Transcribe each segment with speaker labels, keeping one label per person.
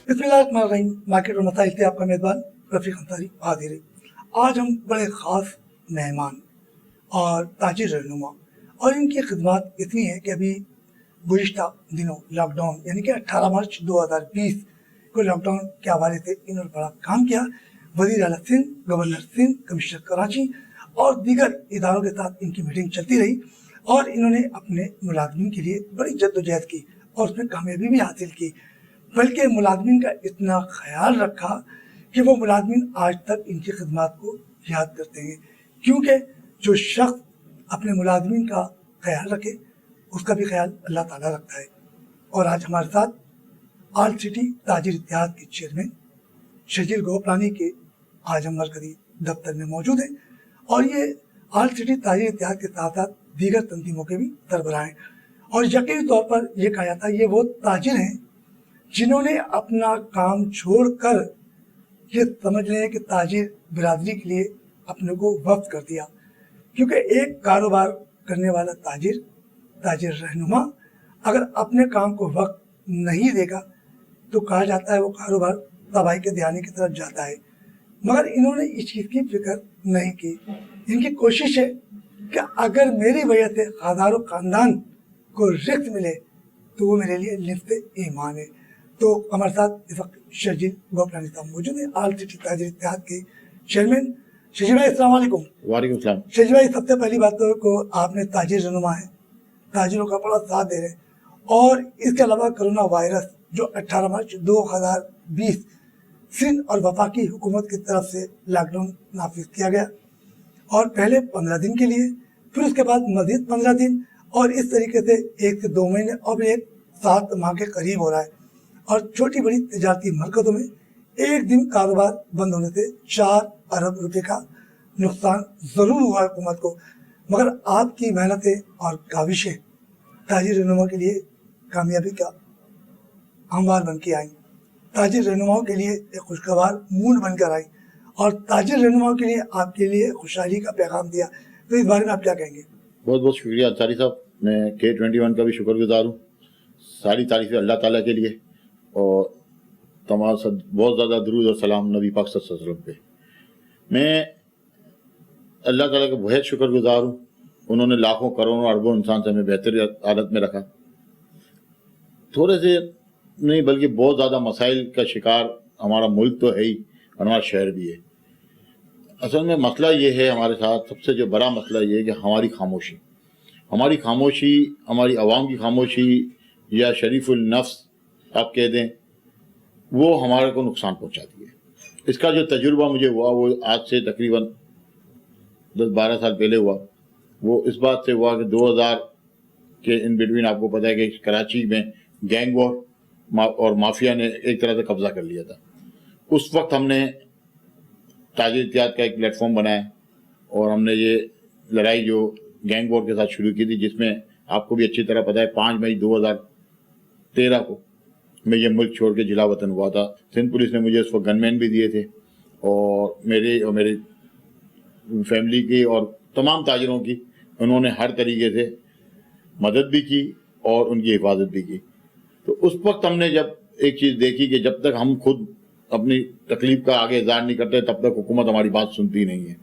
Speaker 1: बिस्मिल्लाहिर्रहमानिर्रहीम। मार्केट और मसाइल से आपका मेज़बान रफ़ीक अंसारी हाजिर है। आज हम बड़े ख़ास मेहमान और ताजिर रहनुमा और इनकी खिदमत इतनी है कि अभी गुज़िश्ता दिनों लॉकडाउन यानी कि 18 मार्च 2020 को लॉकडाउन के हवाले से इन्होंने बड़ा काम किया। वज़ीर आला सिंध, गवर्नर सिंध, कमिश्नर कराची और दीगर इदारों के साथ इनकी मीटिंग चलती रही और इन्होंने अपने मुलाज़मीन के लिए बड़ी जद्दोजहद की और उसमें कामयाबी भी हासिल की। बल्कि मुलाज़मीन का इतना ख्याल रखा कि वो मुलाज़मीन आज तक इनकी खिदमत को याद करते हैं, क्योंकि जो शख्स अपने मुलाज़मीन का ख्याल रखे उसका भी ख्याल अल्लाह ताला रखता है। और आज हमारे साथ ऑल सिटी ताजिर इत्तेहाद के चेयरमैन शजील गोपलानी के आज हम मरकजी दफ्तर में मौजूद हैं और ये ऑल सिटी ताजिर इत्तेहाद के साथ साथ दीगर तंजीमों के भी सरबराह हैं। और यकीनी तौर पर यह कहा जाता है ये वो ताजिर हैं जिन्होंने अपना काम छोड़कर ये समझ लें कि ताजिर बिरादरी के लिए अपने को वक्फ कर दिया, क्योंकि एक कारोबार करने वाला ताजिर रहनुमा अगर अपने काम को वक्त नहीं देगा तो कहा जाता है वो कारोबार तबाही के दिहाने की तरफ जाता है। मगर इन्होंने इस चीज़ की फिक्र नहीं की। इनकी कोशिश है कि अगर मेरी वजह से हज़ारों ख़ानदान को रिज़्क़ मिले तो वो मेरे लिए लिफ्त ईमान है। तो हमारे साथ इस वक्त शजील गोपलानी साहब मौजूद हैं, ऑल सिटी ताजिर इत्तेहाद के चेयरमैन। शजील भाई अस्सलाम वालेकुम।
Speaker 2: वालेकुम सलाम।
Speaker 1: शजील भाई, सबसे पहली बात तो को आपने ताजिर रहनुमा है, ताजिरों का बड़ा साथ दे रहे हैं और इसके अलावा कोरोना वायरस जो 18 मार्च 2020 सिंध और वफाकी हुकूमत की तरफ से लॉकडाउन नाफिज किया गया और पहले 15 दिन के लिए, फिर उसके बाद मज़ीद 15 दिन और इस तरीके से 1 से 2 महीने और भी 7 माह के करीब हो रहा है। और छोटी बड़ी तिजारती मरकज़ों में एक दिन कारोबार बंद होने से 4 अरब रुपए का नुकसान ज़रूर हुआ हुकूमत को। मगर आपकी मेहनतें और काविशें ताजिर रहनुमा के लिए कामयाबी का हमवार बन के आई, ताजिर रहनुमाओं के लिए एक खुशगवार मूड बनकर आई और ताजिर रहनुमाओं के लिए आपके लिए खुशहाली का पैगाम दिया। तो इस बारे में आप क्या कहेंगे?
Speaker 2: बहुत बहुत शुक्रिया अंसारी साहब। मैं K21 का भी शुक्रगुजार हूँ। सारी तारीफ़ें अल्लाह ताला के लिए और तमाम बहुत ज़्यादा दरूद और सलाम नबी पाक सल्लल्लाहु अलैहि वसल्लम पे। मैं अल्लाह ताला का बहुत शुक्रगुजार हूँ। उन्होंने लाखों करोड़ों अरबों इंसान से हमें बेहतर हालत में रखा। थोड़े से नहीं बल्कि बहुत ज़्यादा मसाइल का शिकार हमारा मुल्क तो है ही और हमारा शहर भी है। असल में मसला ये है हमारे साथ, सबसे जो बड़ा मसला ये है कि हमारी खामोशी, हमारी आवाम की खामोशी या शरीफुल नफ्स आप कह दें, वो हमारे को नुकसान पहुंचाती है। इसका जो तजुर्बा मुझे हुआ वो आज से तकरीबन 10-12 साल पहले हुआ। वो इस बात से हुआ कि 2000 के इन बिटवीन आपको पता है कि कराची में गैंग वॉर और माफिया ने एक तरह से कब्जा कर लिया था। उस वक्त हमने ताजिर इत्तेहाद का एक प्लेटफॉर्म बनाया और हमने ये लड़ाई जो गैंग वॉर के साथ शुरू की थी, जिसमें आपको भी अच्छी तरह पता है 5 मई 2013 को मैं ये मुल्क छोड़ के जिला वतन हुआ था। सिंध पुलिस ने मुझे उस वक्त गनमैन भी दिए थे और मेरी फैमिली की और तमाम ताजिरों की उन्होंने हर तरीके से मदद भी की और उनकी हिफाजत भी की। तो उस वक्त हमने जब एक चीज़ देखी कि जब तक हम खुद अपनी तकलीफ का आगे इज़हार नहीं करते तब तक हुकूमत हमारी बात सुनती नहीं है।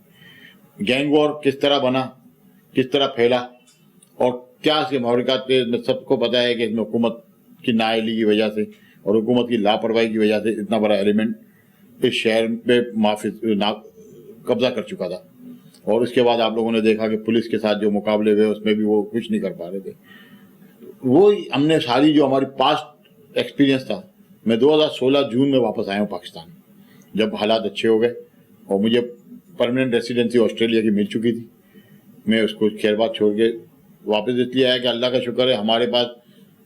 Speaker 2: गैंग वॉर किस तरह बना, किस तरह फैला और क्या इसके महरक़ात पे सबको पता है कि इसमें हुकूमत की नाअहली की वजह से और हुकूमत की लापरवाही की वजह से इतना बड़ा एलिमेंट इस शहर पे कब्जा कर चुका था। और उसके बाद आप लोगों ने देखा कि पुलिस के साथ जो मुकाबले हुए उसमें भी वो कुछ नहीं कर पा रहे थे। वो हमने सारी जो हमारी पास्ट एक्सपीरियंस था, मैं 2016 जून में वापस आया हूँ पाकिस्तान, जब हालात अच्छे हो गए और मुझे परमानेंट रेसिडेंसी ऑस्ट्रेलिया की मिल चुकी थी। मैं उसको खैर बात छोड़ के वापस इसलिए आया कि अल्लाह का शुक्र है हमारे पास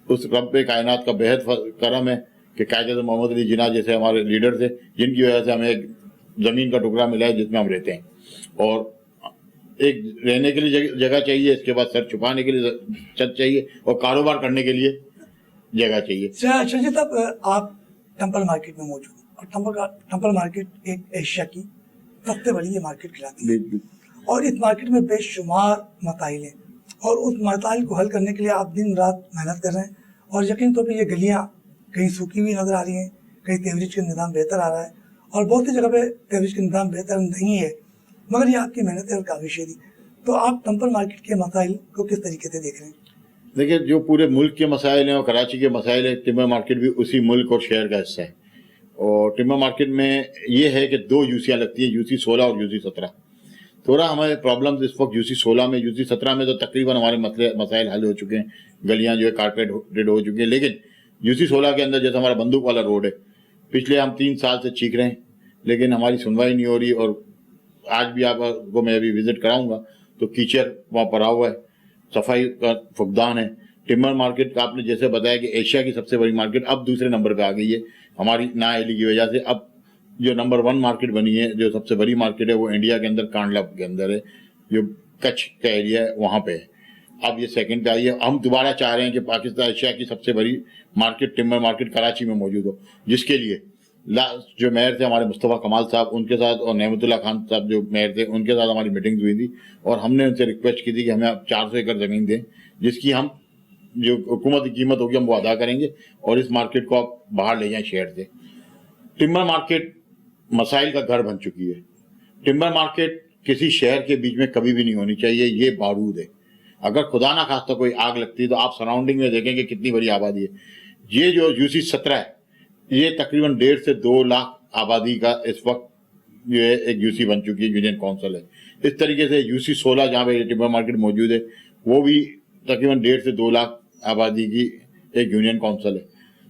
Speaker 2: उस रब कायनात का बेहद करम है कि कायदे मोहम्मद अली जिन्ना जैसे हमारे लीडर थे, जिनकी वजह से हमें एक ज़मीन का टुकड़ा मिला है जिसमें हम रहते हैं। और एक रहने के लिए जगह चाहिए, इसके बाद सर छुपाने के लिए छत चाहिए और कारोबार करने के लिए जगह चाहिए।
Speaker 1: शजील साहब, आप टेम्पल मार्केट में मौजूद हैं और टेम्पल मार्केट एक एशिया की सबसे बड़ी ये मार्केट कहलाती है और इस मार्केट में बेशुमार मसाइल हैं और उस मसाइल को हल करने के लिए आप दिन रात मेहनत कर रहे हैं। और यकीन तौर पर ये गलियाँ कहीं सूखी हुई नज़र आ रही हैं, कहीं तेवरेज का निज़ाम बेहतर आ रहा है और बहुत सी जगह पे तेवरेज का निज़ाम बेहतर नहीं है, मगर ये आपकी मेहनत है और काबिश थी। तो आप टिम्बर मार्केट के मसाइल को किस तरीके से देख रहे हैं?
Speaker 2: देखिए, जो पूरे मुल्क के मसाइल हैं और कराची के मसाइल हैं, टिम्बर मार्केट भी उसी मुल्क और शहर का हिस्सा है। और टिम्बर मार्केट में ये है कि 2 यूसियाँ लगती हैं, यूसी 16 और यूसी 17। थोड़ा हमारे प्रॉब्लम्स इस वक्त यूसी 16 में, यूसी 17 में तो तकरीबन हमारे मसाइल हल हो चुके हैं, गलियां जो है कारपेटेड हो चुकी हैं। लेकिन यूसी 16 के अंदर जैसे हमारा बंदूक वाला रोड है, पिछले हम 3 साल से चीख रहे हैं, लेकिन हमारी सुनवाई नहीं हो रही। और आज भी आपको मैं अभी विजिट कराऊंगा तो कीचड़ वहाँ पड़ा हुआ है, सफाई का फुकदान है। टिम्बर मार्केट का आपने जैसे बताया कि एशिया की सबसे बड़ी मार्केट अब दूसरे नंबर पे आ गई है हमारी नाअहली की वजह से। अब जो नंबर 1 मार्केट बनी है, जो सबसे बड़ी मार्केट है, वो इंडिया के अंदर कांडला के अंदर है, जो कच्छ का एरिया है वहाँ पे है। अब ये सेकंड पे आई है। हम दोबारा चाह रहे हैं कि पाकिस्तान एशिया की सबसे बड़ी मार्केट टिम्बर मार्केट कराची में मौजूद हो, जिसके लिए जो मेयर थे हमारे मुस्तफ़ा कमाल साहब, उनके साथ, और नेमतुल्लाह खान साहब जो मेयर थे, उनके साथ हमारी मीटिंग्स हुई थी और हमने उनसे रिक्वेस्ट की थी कि हमें 400 एकड़ ज़मीन दें, जिसकी हम जो हुकूमत की कीमत होगी हम वो अदा करेंगे और इस मार्केट को आप बाहर ले जाएं शहर से। टिम्बर मार्केट मसाइल का घर बन चुकी है। टिम्बर मार्केट किसी शहर के बीच में कभी भी नहीं होनी चाहिए। ये बारूद है, अगर खुदा ना खास्ता कोई आग लगती है तो आप सराउंडिंग में देखेंगे कितनी बड़ी आबादी है। ये जो यूसी 17 है, ये तकरीबन 1.5 से 2 लाख आबादी का इस वक्त ये एक यूसी बन चुकी है, यूनियन काउंसिल है। इस तरीके से यूसी 16 जहाँ पे टिम्बर मार्केट मौजूद है, वो भी तकरीबन 1.5 से 2 लाख आबादी की एक यूनियन काउंसिल है।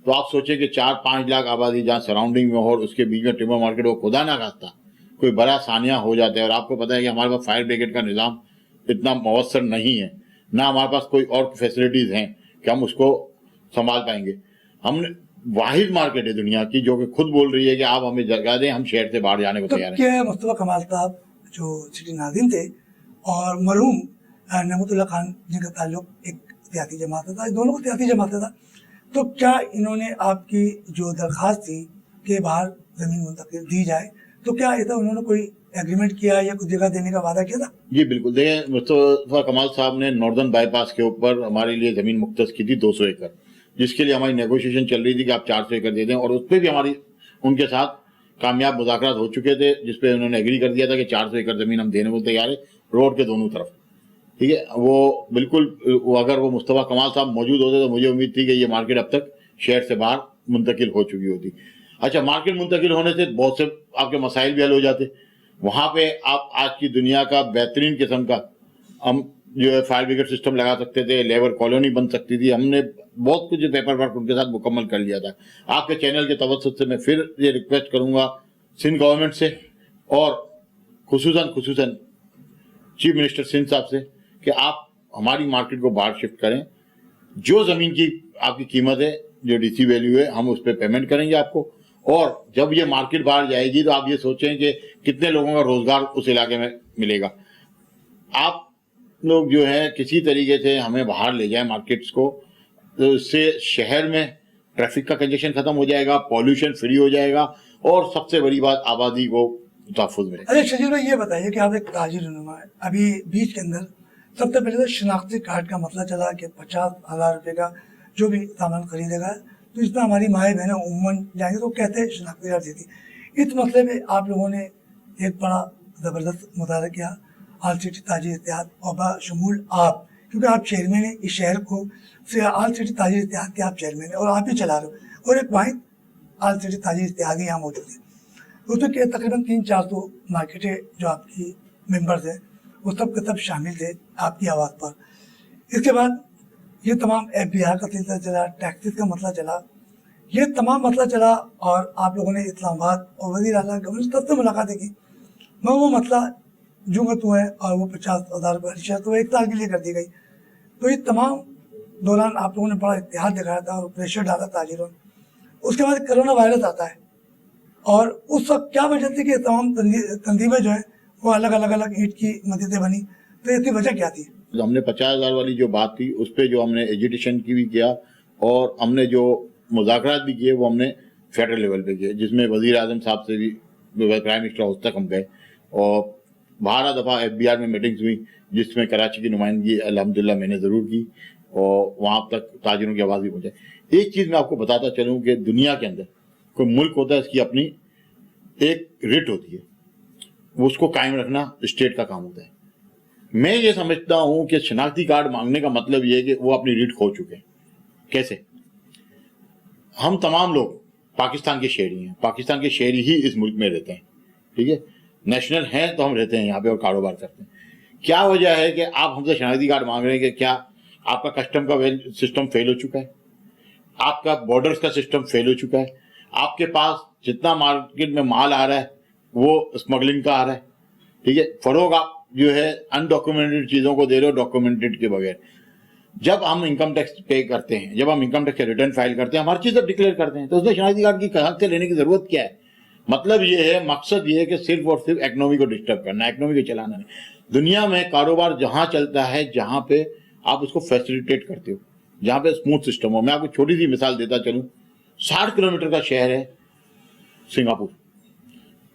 Speaker 2: तो आप सोचें कि 4-5 लाख आबादी जहाँ सराउंडिंग में हो और उसके बीच में टिम्बर मार्केट हो, खुदा ना खास्ता कोई बड़ा सानिया हो जाता है। और आपको पता है कि हमारे पास फायर ब्रिगेड का निज़ाम इतना मवसर नहीं है, ना हमारे पास कोई और फैसिलिटीज़ हैं कि हम उसको संभाल पाएंगे। हमने वाहिद मार्केट है दुनिया की जो कि खुद बोल रही है कि आप हमें जगह दें, हम शहर से बाहर जाने को
Speaker 1: तो
Speaker 2: तैयार हैं।
Speaker 1: क्या मुस्तफ़ा कमाल साहब जो सिटी नाज़िम थे और मरहूम नेमतुल्लाह खान जिनका ताल्लुक एक सियासी जमात से था, दोनों को सियासी जमात से था, तो क्या इन्होंने आपकी जो दरख्वास्त थी कि बाहर ज़मीन मुंतकिल दी जाए, तो क्या ऐसा उन्होंने कोई एग्रीमेंट किया या कुछ जगह देने का वादा किया था?
Speaker 2: जी बिल्कुल। देखिए, मुस्तफ़ा कमाल साहब ने नॉर्दर्न बाईपास के ऊपर हमारे लिए ज़मीन मुख्तस की थी 200 एकड़, जिसके लिए हमारी नेगोशिएशन चल रही थी कि आप 400 एकड़ दे दें, और उस पर भी हमारी उनके साथ कामयाब मुज़ाकरात हो चुके थे, जिसपे उन्होंने एग्री कर दिया था कि 400 एकड़ ज़मीन हम देने को तैयार है रोड के दोनों तरफ। ठीक है, वो बिल्कुल, अगर वो मुस्तफ़ा कमाल साहब मौजूद होते तो मुझे उम्मीद थी कि ये मार्केट अब तक शहर से बाहर मुंतकिल हो चुकी होती। अच्छा, मार्केट मुंतकिल होने से बहुत से आपके मसाइल भी हल हो जाते। वहाँ पे आप आज की दुनिया का बेहतरीन किस्म का हम जो है फायर ब्रिगेड सिस्टम लगा सकते थे, लेबर कॉलोनी बन सकती थी। हमने बहुत कुछ पेपर वर्क उनके साथ मुकम्मल कर लिया था। आपके चैनल के तवज्जुह से मैं फिर ये रिक्वेस्ट करूँगा सिंध गवर्नमेंट से और खुसूसन चीफ मिनिस्टर सिंध साहब से कि आप हमारी मार्केट को बाहर शिफ्ट करें। जो ज़मीन की आपकी कीमत है, जो डीसी वैल्यू है, हम उस पर पेमेंट करेंगे आपको। और जब ये मार्केट बाहर जाएगी तो आप ये सोचें कि कितने लोगों का रोजगार उस इलाके में मिलेगा। आप लोग जो है किसी तरीके से हमें बाहर ले जाएं मार्केट्स को, तो इससे शहर में ट्रैफिक का कंजेशन खत्म हो जाएगा, पॉल्यूशन फ्री हो जाएगा और सबसे बड़ी बात आबादी को तहफ़्फ़ुज़ मिलेगा।
Speaker 1: अरे शजील भाई, ये बताइए कि आप एक ताजिर-ए-नुमा है, अभी बीच के अंदर सबसे पहले तो शनाख्ती कार्ड का मसला चला कि 50,000 रुपये का जो भी सामान खरीदेगा तो इसमें हमारी माएँ बहनें उमूमन जाएंगे तो कहते हैं शनाख्ती कार्ड देती। इस मसले में आप लोगों ने एक बड़ा ज़बरदस्त मुजाहरा किया, आल सिटी ताजिर इत्तेहाद और बशमूल आप, क्योंकि आप चेयरमैन हैं इस शहर को, आल सिटी ताजिर इत्तेहाद के आप चेयरमैन हैं और आप ही चला रहे हो, और एक वाहिद आल सिटी ताजिर इत्तेहाद यहाँ मौजूद है। उसमें क्या तकरीबन 300-400 मार्केटें जो आपकी मेंबर्स हैं वो सब के सब शामिल थे आपकी आवाज़ पर। इसके बाद ये तमाम FBI का सिलसिला चला, टैक्सेस का मसला चला, ये तमाम मसला चला और आप लोगों ने इस्लामाबाद और वज़ीर आला गवर्नर सबसे मुलाकातें की, मगर वो मसला जो का तू है और वो 50,000 रुपये रिश्वत तो 1 साल के लिए कर दी गई। तो ये तमाम दौरान आप लोगों ने बड़ा इत्तेहाद दिखाया था और प्रेशर डाला ताजिरों। उसके बाद कोरोना वायरस आता है और उस वक्त क्या वजह थी कि तमाम तंजीमें जो है वो अलग अलग ईंट की मदद से बनी, तो इसकी वजह क्या थी?
Speaker 2: तो हमने 50,000 वाली जो बात थी उस पर जो हमने एजुटेशन की भी किया और हमने जो मुज़ाकरात भी किए वो हमने फेडरल लेवल पे किए, जिसमें वज़ीर आज़म साहब से भी प्राइम मिनिस्टर हाउस तक हम गए और 12 दफ़ा FBR में मीटिंग्स हुई, जिसमें कराची की नुमाइंदगी अल्हम्दुलिल्लाह मैंने ज़रूर की और वहाँ तक ताजिरों की आवाज़ भी पहुँचाई। एक चीज़ मैं आपको बताता चलूँ कि दुनिया के अंदर کوئی ملک ہوتا ہے اس کی اپنی ایک ریٹ ہوتی ہے, وہ اس کو قائم رکھنا اسٹیٹ کا کام ہوتا ہے. میں یہ سمجھتا ہوں کہ شناختی کارڈ مانگنے کا مطلب یہ ہے کہ وہ اپنی ریٹ کھو چکے ہیں. کیسے؟ ہم تمام لوگ پاکستان کے شہری ہیں, پاکستان کے شہری ہی اس ملک میں رہتے ہیں, ٹھیک ہے, نیشنل ہیں تو ہم رہتے ہیں یہاں پہ اور کاروبار کرتے ہیں. کیا وجہ ہے کہ آپ ہم سے شناختی کارڈ مانگ رہے ہیں؟ کہ کیا آپ کا کسٹم کا سسٹم فیل ہو چکا ہے, آپ کا بارڈرز کا سسٹم فیل ہو چکا ہے, آپ کے پاس جتنا مارکیٹ میں مال آ رہا ہے وہ اسمگلنگ کا آ رہا ہے, ٹھیک ہے, فروغ آپ جو ہے انڈاکومنٹڈ چیزوں کو دے رہے ہو ڈاکومنٹڈ کے بغیر. جب ہم انکم ٹیکس پے کرتے ہیں, جب ہم انکم ٹیکس کا ریٹرن فائل کرتے ہیں, ہم ہر چیز اب ڈکلیئر کرتے ہیں, تو اس میں شناختی کارڈ کی کہاں سے لینے کی ضرورت کیا ہے؟ مطلب یہ ہے, مقصد یہ ہے کہ صرف اور صرف اکنامی کو ڈسٹرب کرنا, اکنامی کو چلانا نہیں. دنیا میں کاروبار جہاں چلتا ہے جہاں پہ آپ اس کو فیسیلیٹیٹ کرتے ہو, جہاں پہ اسموتھ سسٹم ہو. میں آپ کو چھوٹی سی مثال دیتا چلوں, 60 کلومیٹر کا شہر ہے سنگاپور.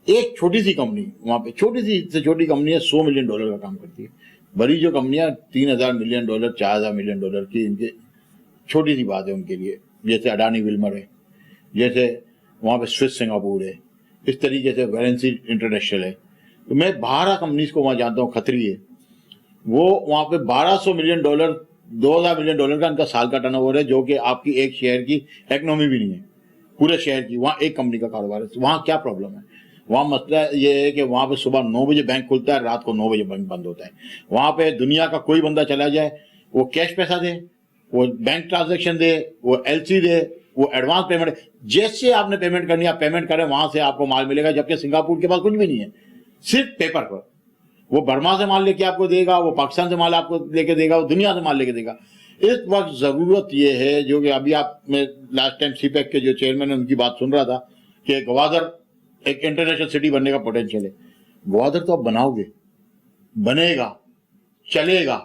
Speaker 2: ایک چھوٹی سی کمپنی وہاں پہ, چھوٹی سی سے چھوٹی کمپنی ہے, $100 ملین کا کام کرتی ہے. بڑی جو کمپنیاں $3000 ملین, $4000 ملین کی, ان کے چھوٹی سی بات ہے ان کے لیے. جیسے اڈانی ولمر ہے, جیسے وہاں پہ سوئس سنگاپور ہے, اس طریقے سے ویلنسی انٹرنیشنل ہے. تو میں 12 کمپنیز کو وہاں جانتا ہوں. کھتری ہے, وہ وہاں پہ $1200 ملین, $2000 ملین کا ان کا سال کا ٹرن اوور ہے, جو کہ آپ کی ایک شہر کی اکنامی بھی نہیں ہے, پورے شہر کی. وہاں ایک کمپنی کا کاروبار ہے. وہاں کیا پرابلم ہے؟ وہاں مسئلہ یہ ہے کہ وہاں پہ صبح 9 بجے بینک کھلتا ہے, رات کو 9 بجے بینک بند ہوتا ہے. وہاں پہ دنیا کا کوئی بندہ چلا جائے, وہ کیش پیسہ دے, وہ بینک ٹرانزیکشن دے, وہ ایل سی دے, وہ ایڈوانس پیمنٹ, جیسے آپ نے پیمنٹ کرنی ہے آپ پیمنٹ کریں, وہاں سے آپ کو مال ملے گا. جبکہ سنگاپور کے پاس کچھ بھی نہیں ہے, صرف پیپر پر. وہ برما سے مال لے کے آپ کو دے گا, وہ پاکستان سے مال آپ کو لے کے دے گا, وہ دنیا سے مال لے کے دے گا. اس وقت ضرورت یہ ہے, جو کہ ابھی آپ میں لاسٹ ٹائم سی پیک کے جو چیئرمین ہیں ان کی بات سن رہا تھا, کہ گوادر ایک انٹرنیشنل سٹی بننے کا پوٹینشیل ہے. گوادر تو آپ بناؤ گے, بنے گا, چلے گا,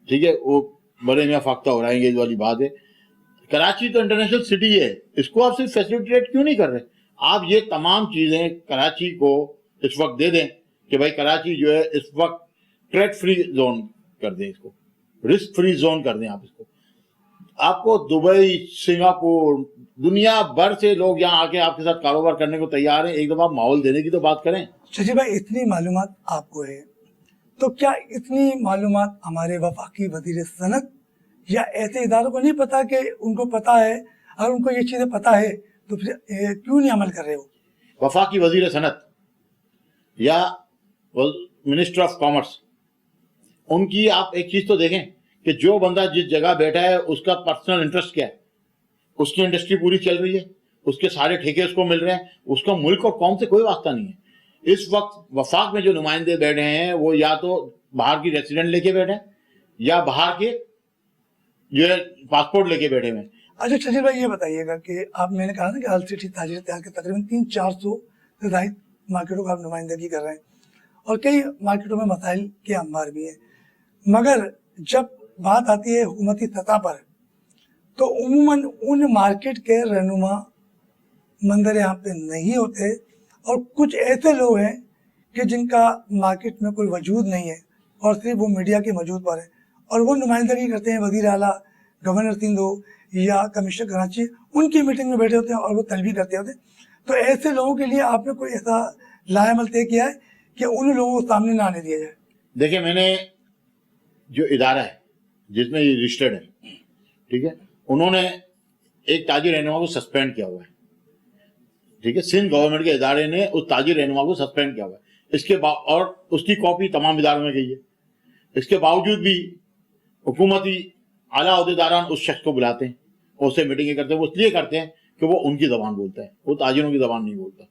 Speaker 2: ٹھیک ہے, وہ بڑے میاں فاختہ ہو رہے ہیں, یہ والی بات ہے. کراچی تو انٹرنیشنل سٹی ہے, اس کو آپ صرف فیسیلیٹیٹ کیوں نہیں کر رہے؟ آپ یہ تمام چیزیں کراچی کو اس وقت دے دیں کہ بھائی کراچی جو ہے اس وقت ٹریڈ فری زون کر دیں, اس کو رسک فری زون کر دیں. آپ اس کو, آپ کو دبئی, سنگاپور, دنیا بھر سے لوگ یہاں آ کے آپ کے ساتھ کاروبار کرنے کو تیار ہیں. ایک دفعہ ماحول دینے کی تو بات کریں.
Speaker 1: ششی بھائی, اتنی معلومات آپ کو ہے, تو کیا اتنی معلومات ہمارے وفاقی وزیر صنعت یا ایسے اداروں کو نہیں پتا کہ ان کو پتا ہے؟ اگر ان کو یہ چیزیں پتا ہے تو پھر کیوں نہیں عمل کر رہے ہو؟
Speaker 2: وفاقی وزیر صنعت یا منسٹر آف کامرس, ان کی آپ ایک چیز تو دیکھیں کہ جو بندہ جس جگہ بیٹھا ہے اس کا پرسنل انٹرسٹ کیا ہے. اس کی انڈسٹری پوری چل رہی ہے, اس کے سارے ٹھیکے اس کو مل رہے ہیں, اس کا ملک اور قوم سے کوئی واسطہ نہیں ہے. اس وقت وفاق میں جو نمائندے بیٹھے ہیں وہ یا تو باہر کی ریسیڈنٹ لے کے بیٹھے ہیں یا باہر کے جو ہے پاسپورٹ لے کے بیٹھے ہوئے ہیں.
Speaker 1: اچھا ششی بھائی, یہ بتائیے گا کہ آپ, میں نے کہا نا کہ آل سٹی تاجر اتحاد کے تقریباً 300-400 سے زائد مارکیٹوں کا آپ نمائندگی کر رہے ہیں, اور کئی مارکیٹوں میں مسائل کے انبار بھی ہیں. مگر جب بات آتی ہے حکومتی سطح پر, تو عموماً ان مارکیٹ کے رہنما منظر عام پہ نہیں ہوتے, اور کچھ ایسے لوگ ہیں کہ جن کا مارکیٹ میں کوئی وجود نہیں ہے اور صرف وہ میڈیا کے موجود پر ہے, اور وہ نمائندگی کرتے ہیں وزیر اعلیٰ, گورنر سندھ ہو یا کمشنر کراچی, ان کی میٹنگ میں بیٹھے ہوتے ہیں اور وہ طلبی کرتے ہوتے ہیں. تو ایسے لوگوں کے لیے آپ نے کوئی ایسا لائحہ عمل طے کیا ہے کہ ان لوگوں کو سامنے نہ آنے دیا جائے؟
Speaker 2: دیکھیں, میں نے جو ادارہ ہے جس میں یہ رجسٹرڈ ہے, ٹھیک ہے, انہوں نے ایک تاجر رہنما کو سسپینڈ کیا ہوا ہے, ٹھیک ہے, سندھ گورنمنٹ کے ادارے نے اس تاجر رہنما کو سسپینڈ کیا ہوا ہے. اس کے اور اس کی کاپی تمام اداروں میں گئی ہے. اس کے باوجود بھی حکومتی اعلیٰ عہدیداران اس شخص کو بلاتے ہیں, اس سے میٹنگیں کرتے ہیں. وہ اس لیے کرتے ہیں کہ وہ ان کی زبان بولتا ہے, وہ تاجروں کی زبان نہیں بولتا,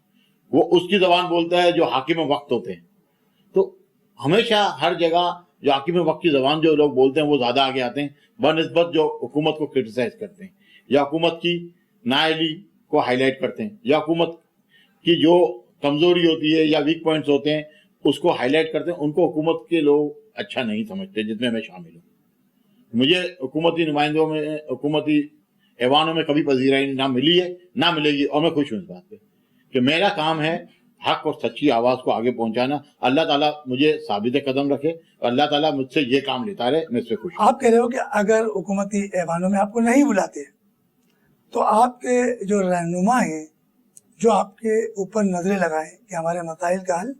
Speaker 2: وہ اس کی زبان بولتا ہے جو حاکم وقت ہوتے ہیں. تو ہمیشہ ہر جگہ جو حاکم وقت کی زبان جو لوگ بولتے ہیں وہ زیادہ آگے آتے ہیں بنسبت جو حکومت کو کرٹیسائز کرتے ہیں, یا حکومت کی نااہلی کو ہائی لائٹ کرتے ہیں, یا حکومت کی جو کمزوری ہوتی ہے یا ویک پوائنٹس ہوتے ہیں اس کو ہائی لائٹ کرتے ہیں. ان کو حکومت کے لوگ اچھا نہیں سمجھتے, جس میں میں شامل ہوں. مجھے حکومتی نمائندوں میں, حکومتی ایوانوں میں کبھی پذیرائی نہ ملی ہے, نہ ملے گی, اور میں خوش ہوں اس بات پہ کہ میرا کام ہے حق اور سچی آواز کو آگے پہنچانا. اللہ تعالیٰ مجھے ثابت قدم رکھے اور اللہ تعالیٰ مجھ سے یہ کام لیتا رہے, میں اس سے خوش ہوں.
Speaker 1: آپ کہہ رہے ہو کہ اگر حکومتی ایوانوں میں آپ کو نہیں بلاتے تو آپ کے جو رہنما ہیں جو آپ کے اوپر نظریں لگائیں کہ ہمارے مسائل کا حل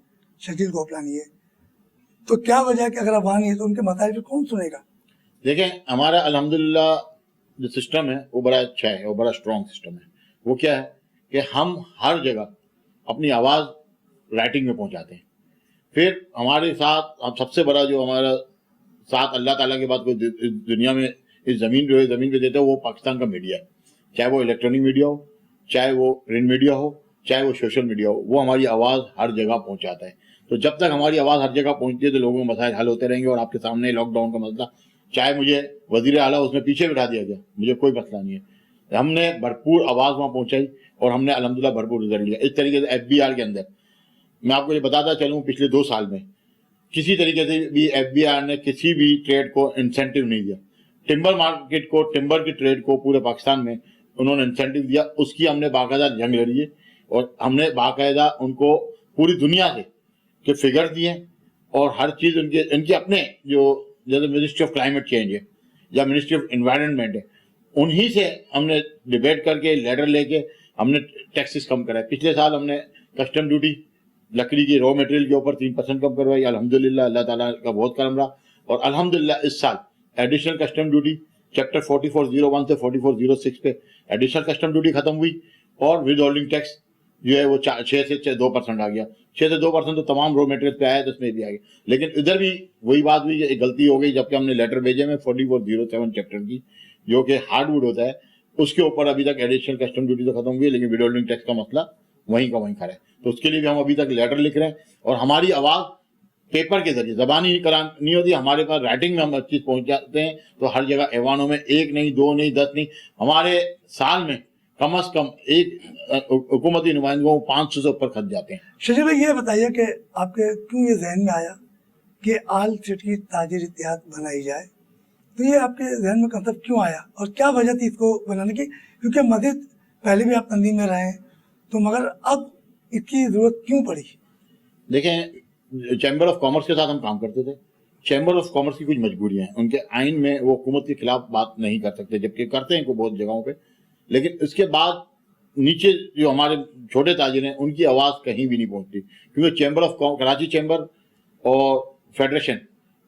Speaker 1: شکیل گوپلانی ہے، تو کیا وجہ ہے کہ اگر آپ وہاں نہیں ہے تو ان کے مسائل پہ کون سنے گا؟
Speaker 2: دیکھیں ہمارا الحمدللہ جو سسٹم ہے وہ بڑا اچھا ہے، وہ بڑا اسٹرانگ سسٹم ہے. وہ کیا ہے کہ ہم ہر جگہ اپنی آواز رائٹنگ میں پہنچاتے ہیں. پھر ہمارے ساتھ اب سب سے بڑا جو ہمارا ساتھ اللہ تعالیٰ کے بعد کوئی دنیا میں اس زمین پہ دیتا ہے وہ پاکستان کا میڈیا ہے. چاہے وہ الیکٹرانک میڈیا ہو، چاہے وہ پرنٹ میڈیا ہو، چاہے وہ سوشل میڈیا ہو، وہ ہماری آواز ہر جگہ پہنچاتا ہے. تو جب تک ہماری آواز ہر جگہ پہنچتی ہے تو لوگوں کے مسائل حل ہوتے رہیں گے. اور آپ کے سامنے لاک ڈاؤن کا مسئلہ، چاہے مجھے وزیر اعلیٰ اس میں پیچھے بٹھا دیا گیا، مجھے کوئی مسئلہ نہیں ہے. ہم نے بھرپور آواز وہاں پہنچائی اور ہم نے الحمدللہ بھرپور رزلٹ لیا. اس طریقے سے FBR کے اندر میں آپ کو یہ بتاتا چلوں، پچھلے 2 سال میں کسی طریقے سے بھی FBR نے کسی بھی ٹریڈ کو انسینٹیو نہیں دیا. ٹمبر مارکیٹ کو، ٹمبر کی ٹریڈ کو پورے پاکستان میں انہوں نے انسینٹیو دیا. اس کی ہم نے باقاعدہ جنگ لڑی ہے اور ہم نے باقاعدہ ان کو پوری دنیا سے کے فگر دیے اور ہر چیز ان کے اپنے جو جیسے منسٹری آف کلائمیٹ چینج ہے یا منسٹری آف انوائرمنٹ ہے، انہی سے ہم نے ڈبیٹ کر کے لیٹر لے کے ہم نے ٹیکسز کم کرائے. پچھلے سال ہم نے کسٹم ڈیوٹی لکڑی کی را میٹیریل کے اوپر 3% کم کروائی. الحمدللہ اللہ تعالیٰ کا بہت کرم رہا. اور الحمدللہ اس سال ایڈیشنل کسٹم ڈیوٹی چیپٹر 4401 سے 4406 پہ ایڈیشنل کسٹم ڈیوٹی ختم ہوئی اور ود ہولڈنگ ٹیکس جو ہے وہ 6 سے 2% آ گیا. 6 سے 2% تو تمام را میٹیریل پہ آیا تو اس میں بھی آ گیا. لیکن ادھر بھی وہی بات ہوئی، ایک غلطی ہو گئی جبکہ ہم نے لیٹر بھیجے میں 4407 چیپٹر کی جو کہ ہارڈ ووڈ ہوتا ہے، اس کے اوپر ابھی تک ایڈیشنل کسٹم ڈیوٹی تو ختم ہوئی لیکن ود ہولڈنگ ٹیکس کا مسئلہ وہیں کا وہیں کھڑا ہے. تو اس کے لیے بھی ہم ابھی تک لیٹر لکھ رہے ہیں اور ہماری آواز پیپر کے ذریعے زبانی نہیں ہوتی، ہمارے پاس رائٹنگ میں ہم ہر چیز پہنچاتے ہیں. تو ہر جگہ ایوانوں میں 1 نہیں 2 نہیں 10 نہیں، ہمارے سال میں کم از کم ایک حکومتی نمائندوں 500 سے اوپر خط جاتے ہیں.
Speaker 1: شجیل بھائی یہ بتائیے کہ آپ کے کیوں یہ ذہن میں آیا کہ آل سٹی تاجر اتحاد بنائی جائے؟ تو یہ آپ کے ذہن میں کنسیپٹ کیوں آیا اور کیا وجہ تھی اس کو بنانے کی؟ کیونکہ مزید پہلے بھی آپ تنظیم میں رہے ہیں تو مگر اب اس کی ضرورت کیوں پڑی؟
Speaker 2: دیکھیں چیمبر آف کامرس کے ساتھ ہم کام کرتے تھے. چیمبر آف کامرس کی کچھ مجبوریاں ہیں، ان کے آئین میں وہ حکومت کے خلاف بات نہیں کر سکتے جبکہ کرتے ہیں کوئی بہت جگہوں پہ. لیکن اس کے بعد نیچے جو ہمارے چھوٹے تاجر ہیں ان کی آواز کہیں بھی نہیں پہنچتی کیونکہ چیمبر آف کراچی چیمبر اور فیڈریشن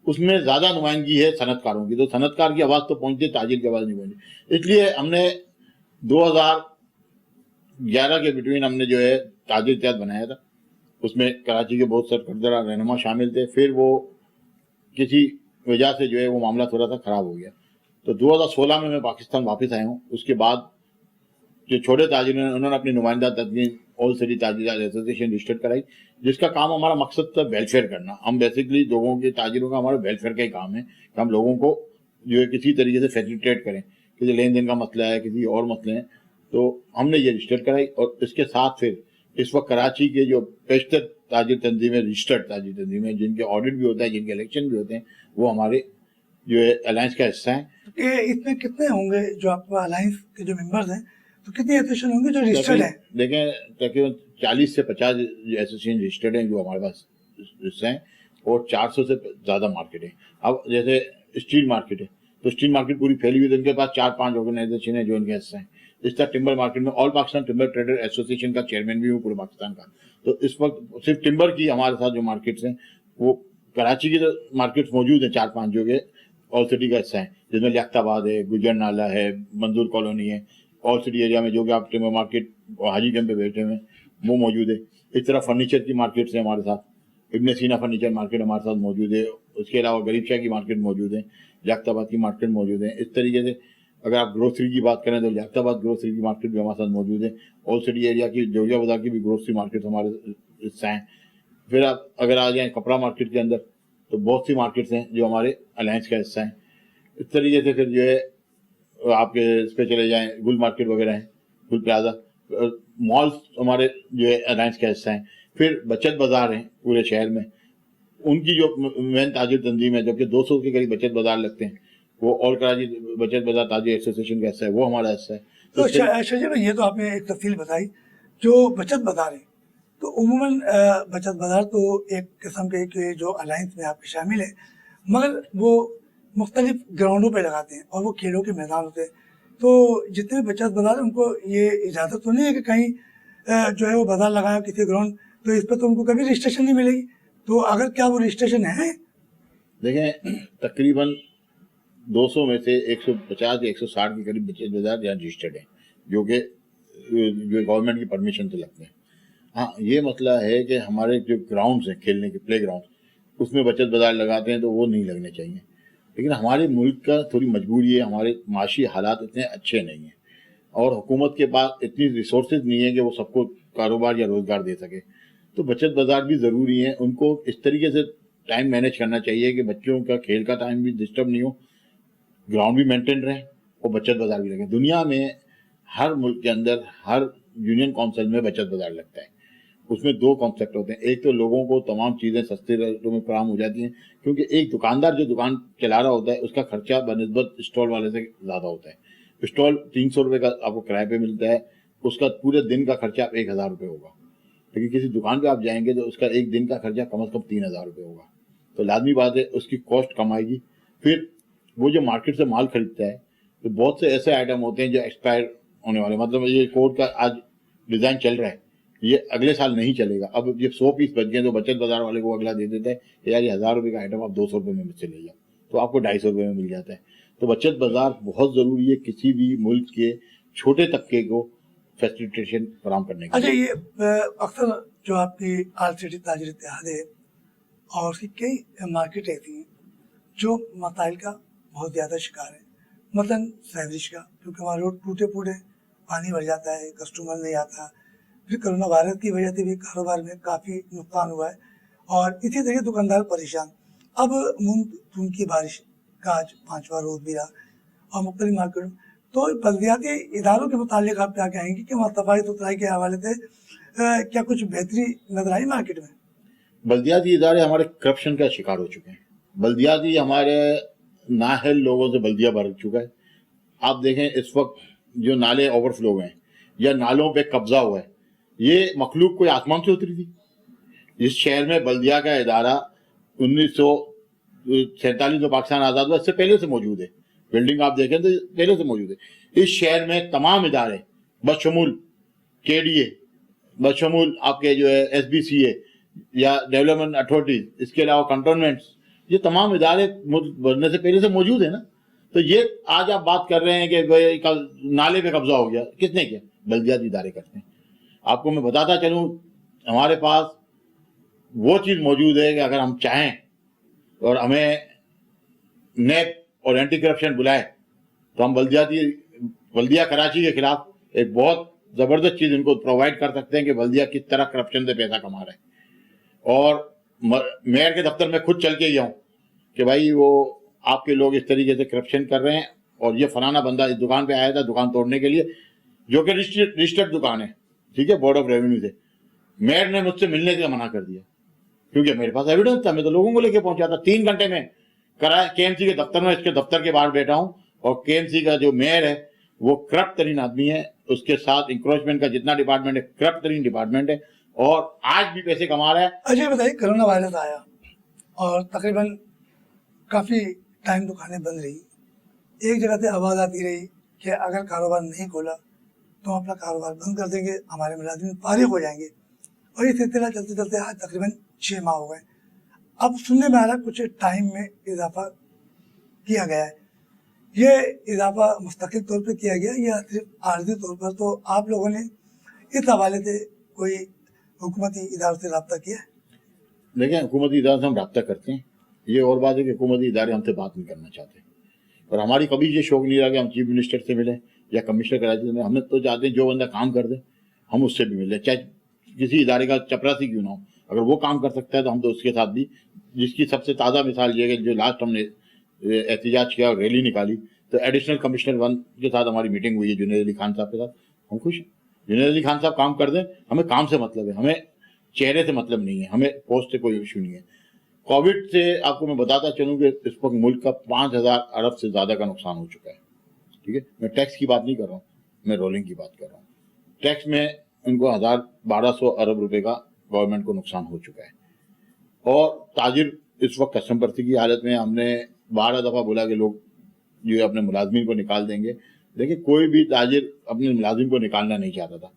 Speaker 2: اس میں زیادہ نمائندگی ہے صنعت کاروں کی، تو صنعت کار کی آواز تو پہنچتی ہے، تاجر کی آواز نہیں پہنچتی. اس لیے ہم نے 2011 کے بٹوین ہم نے جو ہے تاجر اتحاد بنایا تھا. اس میں کراچی کے بہت سرکردہ رہنما شامل تھے. پھر وہ کسی وجہ سے جو ہے وہ معاملہ تھوڑا سا خراب ہو گیا. تو 2016 میں پاکستان واپس آیا ہوں. اس کے بعد جو چھوٹے تاجر ہیں انہوں نے اپنی نمائندہ تنظیم آل سٹی تاجر ایسوسیشن رجسٹر کرائی، جس کا کام ہمارا مقصد تھا ویلفیئر کرنا. ہم بیسکلی لوگوں کے تاجروں کا ہمارا ویلفیئر کا ہی کام ہے کہ ہم لوگوں کو جو ہے کسی طریقے سے فیسیلیٹیٹ کریں. کسی لین دین کا مسئلہ ہے، کسی اور مسئلے ہیں، تو ہم نے یہ رجسٹر کرائی. اور اس کے ساتھ پھر اس وقت کراچی کے جو بیشتر تاجر تنظیمیں رجسٹرڈ تاجر تنظیمیں جن کے آڈٹ بھی ہوتا ہے، جن کے الیکشن بھی ہوتے ہیں، وہ ہمارے جو ہے الائنس کا حصہ ہیں.
Speaker 1: اس میں کتنے ہوں گے جو آپ کا الائنس کے جو ممبرز ہیں، تو کتنی ایسوسیشن ہوں گے جو رجسٹرڈ ہیں؟
Speaker 2: دیکھیں تقریباً 40 سے 50 ایسوسیشن رجسٹرڈ ہیں جو ہمارے پاس حصہ ہیں اور 400 سے زیادہ مارکیٹ ہیں. اب جیسے اسٹیل مارکیٹ ہے تو اسٹیل مارکیٹ پوری پھیلی ہوئی ہے، ان کے پاس 4-5 آرگنائزیشن ہیں جو ان کے حصہ ہیں. اس طرح ٹمبر مارکیٹ میں آل پاکستان ٹمبر ٹریڈر ایسوسیشن کا چیئرمین بھی ہوں پورے پاکستان کا. تو اس وقت صرف ٹمبر کی ہمارے ساتھ جو مارکیٹس ہیں وہ کراچی کی تو مارکیٹس موجود ہیں 4-5 جو کہ آل سٹی کا حصہ ہیں، جس میں لیاقت آباد ہے، گجر نالہ ہے، منظور کالونی ہے. آل سٹی ایریا میں جو کہ آپ ٹمبر مارکیٹ حاجی گنج پہ بیٹھے ہوئے ہیں وہ موجود ہے. اس طرح فرنیچر کی مارکیٹس ہیں ہمارے ساتھ، ابن سینا فرنیچر مارکیٹ ہمارے ساتھ موجود ہے. اس کے علاوہ غریب شاہ کی مارکیٹ موجود ہے، لیاقت آباد کی مارکیٹ موجود ہے. اس طریقے سے اگر آپ گروسری کی بات کریں تو لیاقت آباد گروسری کی مارکیٹ بھی ہمارے ساتھ موجود ہے. آل سٹی ایریا کی جوجا بازار کی بھی گروسری مارکیٹ ہمارے حصہ ہیں. پھر آپ اگر آ جائیں کپڑا مارکیٹ کے اندر تو بہت سی مارکیٹس ہیں جو ہمارے الائنس کا حصہ ہیں. اس طریقے سے پھر جو ہے آپ کے اس پہ چلے جائیں گل مارکیٹ وغیرہ ہیں، گل پلازا مالس ہمارے جو ہے الائنس کا حصہ ہیں. پھر بچت بازار ہیں پورے شہر میں، ان کی جو مین تاجر تنظیم ہے، جبکہ 200 کے قریب بچت بازار لگتے ہیں، وہ آل کراچی بچت بازار تاجر ایسوسیشن کا حصہ ہے، وہ ہمارا حصہ ہے.
Speaker 1: تو شجیل بھائی یہ تو آپ نے ایک تفصیل بتائی. جو بچت بازار ہیں تو عموماً بچت بازار تو ایک قسم کے جو الائنس میں آپ کے شامل ہیں، مگر وہ مختلف گراؤنڈوں پہ لگاتے ہیں اور وہ کھیلوں کے میدان ہوتے ہیں. تو جتنے بچت بازار ہیں ان کو یہ اجازت تو نہیں ہے کہ کہیں जो है वो बाजार लगाया किसी ग्राउंड, तो इस पर तो उनको कभी रजिस्ट्रेशन नहीं मिलेगी। तो अगर क्या वो रजिस्ट्रेशन है?
Speaker 2: देखें, तकरीबन 200 में से 150 या 160 के करीब बचत बाजार यहाँ रजिस्टर्ड हैं, जो गवर्नमेंट की परमिशन से लगते हैं। हाँ, ये मसला है कि हमारे जो ग्राउंड्स हैं, खेलने के प्ले ग्राउंड, उसमें बचत बाजार लगाते हैं तो वो नहीं लगने चाहिए। लेकिन हमारे मुल्क का थोड़ी मजबूरी है, हमारे माशी हालात इतने अच्छे नहीं हैं और हुकूमत के पास इतनी रिसोर्सेज नहीं है कि वो सबको कारोबार या रोज़गार दे सके। तो बचत बाजार भी ज़रूरी हैं, उनको इस तरीके से टाइम मैनेज करना चाहिए कि बच्चों का खेल का टाइम भी डिस्टर्ब नहीं हो, ग्राउंड भी मेंटेन रहे और बचत बाजार भी लगे। दुनिया में हर मुल्क के अंदर हर यूनियन काउंसिल में बचत बाजार लगता है। उसमें 2 कॉन्सेप्ट होते हैं। एक तो लोगों को तमाम चीज़ें सस्ते रेटों में फराहम हो जाती हैं, क्योंकि एक दुकानदार जो दुकान चला रहा होता है उसका खर्चा बनिस्बत स्टॉल वाले से ज़्यादा होता है। स्टॉल 300 रुपये का आपको किराए पे मिलता है, उसका पूरे दिन का खर्चा 1000 रुपये होगा। लेकिन किसी दुकान पे आप जाएंगे तो उसका एक दिन का खर्चा कम से कम 3000 रुपये होगा। तो लाजमी बात है उसकी कॉस्ट कम आएगी। फिर वो जो मार्केट से माल खरीदता है तो बहुत से ऐसे आइटम होते हैं जो एक्सपायर होने वाले, मतलब ये कोट का आज डिज़ाइन चल रहा है, ये अगले साल नहीं चलेगा। अब ये 100 पीस बच गए तो बचत बाजार वाले को अगला दे देता है, यार ये 1000 रुपये का आइटम आप 200 रुपये में मुझसे ले जाओ, तो आपको 250 रुपये में मिल जाता है। तो बचत बाजार बहुत ज़रूरी है किसी भी मुल्क के छोटे तबके को फैसिलिटेशन फराहम करने के
Speaker 1: अच्छा,
Speaker 2: लिए।
Speaker 1: ये अक्सर जो आपकी आर-सिटी ताजिर इत्तेहाद है और उसकी कई मार्केट ऐसी हैं जो मसाइल का बहुत ज़्यादा शिकार है, मसलन सैवरिश का, क्योंकि हमारे रोड टूटे फूटे, पानी भर जाता है, कस्टमर नहीं आता। फिर कोरोना वायरस की वजह से भी कारोबार में काफ़ी नुकसान हुआ है और इसी तरह दुकानदार परेशान। अब मानसून की बारिश का आज 5वां रोज भी रहा और मुख्तलिफ मार्केट में, तो बल्दियाती इदारों के मुतालिक आप क्या कहेंगे कि वहाँ सफाई सुथराई के हवाले से क्या कुछ बेहतरी नजर आई मार्केट में?
Speaker 2: बल्दियाती इदारे हमारे करप्शन का शिकार हो चुके हैं। बल्दियाती हमारे नाअहल लोगों से बल्दिया भर चुका है। आप देखें इस वक्त जो नाले ओवरफ्लो हुए हैं या नालों पे कब्जा हुआ है, ये मखलूक कोई आसमान से उतरी थी? इस शहर में बल्दिया का इदारा 1947 में पाकिस्तान आज़ाद हुआ, इससे पहले से मौजूद है। बिल्डिंग आप देखें तो पहले से मौजूद है। इस शहर में तमाम इदारे बशमूल KDA, बशमूल आपके जो है SBCA या डेवलपमेंट अथॉरिटीज, इसके अलावा कंटोनमेंट्स, ये तमाम इदारे बनने से पहले से मौजूद है ना। तो ये आज आप बात कर रहे हैं कि भाई कल नाले पे कब्जा हो गया, किसने किया? बल्दियाती इदारे करते हैं। आपको मैं बताता चलूँ, हमारे पास वो चीज़ मौजूद है कि अगर हम चाहें और हमें NAP और एंटी करप्शन बुलाए तो हम बल्दिया कराची के खिलाफ एक बहुत ज़बरदस्त चीज़ इनको प्रोवाइड कर सकते हैं कि बल्दिया किस तरह करप्शन से पैसा कमा रहा है। और मेयर के दफ्तर में खुद चल के गया हूँ कि भाई वो आपके लोग इस तरीके से करप्शन कर रहे हैं और ये फलाना बंदा इस दुकान पे आया था दुकान तोड़ने के लिए, जो कि रजिस्टर्ड दुकान है, ठीक है, बोर्ड ऑफ रेवेन्यू से। मेयर ने मुझसे मिलने से मना कर दिया क्योंकि मेरे पास एविडेंस था, मैं तो लोगों को लेके पहुंचा था। 3 घंटे में कराया KMC के दफ्तर में, इसके दफ्तर के बाहर बैठा हूँ और KMC का जो मेयर है वो करप्ट तरीन आदमी है, उसके साथ इंक्रोचमेंट का जितना डिपार्टमेंट है करप्ट तरीन डिपार्टमेंट है और आज भी पैसे कमा रहा है।
Speaker 1: अच्छा बताइए, कोरोना वायरस आया और तकरीबन काफ़ी टाइम दुकानें बंद रही, एक जगह से आवाज़ आती रही कि अगर कारोबार नहीं खोला तो हम अपना कारोबार बंद कर देंगे, हमारे मुलाजिम फारिग हो जाएंगे, और ये सिलसिला चलते चलते आज तकरीबन 6 माह हो गए। अब सुनने में आ रहा कुछ टाइम में इजाफा किया गया है, ये इजाफा मुस्तकिल तौर पर किया गया या सिर्फ आर्जी तौर पर? तो आप लोगों ने इस हवाले से कोई हुकूमती इदारों से रब्ता किया है?
Speaker 2: देखिए, हुकूमती इदारों से हम रब्ता करते हैं। ये और बात है कि हुकूमती इदारे हमसे बात नहीं करना चाहते और हमारी कभी ये शौक नहीं रहा कि हम चीफ मिनिस्टर से मिलें या कमिश्नर कराची से मिलें। हमें तो चाहते हैं जो बंदा काम कर दे हम उससे भी मिलें, चाहे किसी इदारे का चपरासी क्यों ना हो। अगर वो काम कर सकता है तो हम तो उसके साथ भी, जिसकी सबसे ताज़ा मिसाल ये है कि जो लास्ट हमने एहतजाज किया और रैली निकाली तो एडिशनल कमिश्नर 1 के साथ हमारी मीटिंग हुई है जुनैद अली खान साहब के साथ। हम खुश हैं, जुनैद अली खान साहब काम कर दें, हमें काम से मतलब है, हमें चेहरे से मतलब नहीं है, हमें पोस्ट से कोई इशू नहीं है। कोविड से आपको मैं बताता चलूँ कि इस वक्त मुल्क का 5000 अरब से ज़्यादा का नुकसान हो चुका है, ठीक है। मैं टैक्स की बात नहीं कर रहा हूँ, मैं रोलिंग की बात कर रहा हूँ। टैक्स में उनको 1200 अरब रुपए का गवर्नमेंट को नुकसान हो चुका है और ताजिर इस वक्त कसम बरसी की हालत में। हमने 12 दफ़ा बोला कि लोग जो अपने मुलाजमीन को निकाल देंगे, देखिए कोई भी ताजिर अपने मुलाजिम को निकालना नहीं चाहता था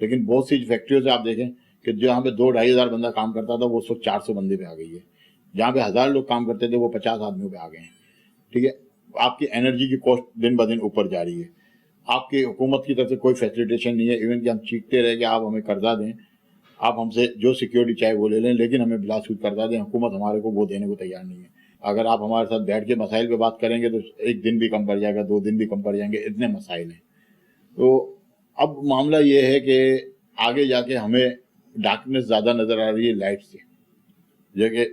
Speaker 2: लेकिन बहुत सी फैक्ट्रियों से आप देखें कि जहाँ पे 2-2.5 हज़ार बंदा काम करता था वो उस वक्त 400 बंदे पे आ गई है, जहाँ पे 1000 लोग काम करते थे वो 50 आदमियों पे आ गए हैं। ठीक है, आपकी एनर्जी की कॉस्ट दिन ब दिन ऊपर जा रही है, आपकी हुकूमत की तरफ से कोई फैसिलिटेशन नहीं है, इवन कि हम चीखते रहे कि आप हमें कर्जा दें, आप हमसे जो सिक्योरिटी चाहे वो ले लें, लेकिन हमें बिला सूद कर्जा दें, हुकूमत हमारे को वो देने को तैयार नहीं है। अगर आप हमारे साथ बैठ के मसाइल पे बात करेंगे तो 1 दिन भी कम पड़ जाएगा, 2 दिन भी कम पड़ जाएंगे, इतने मसाइल हैं। तो अब मामला ये है कि आगे जाके हमें डार्कनेस ज़्यादा नज़र आ रही है लाइट से, जो कि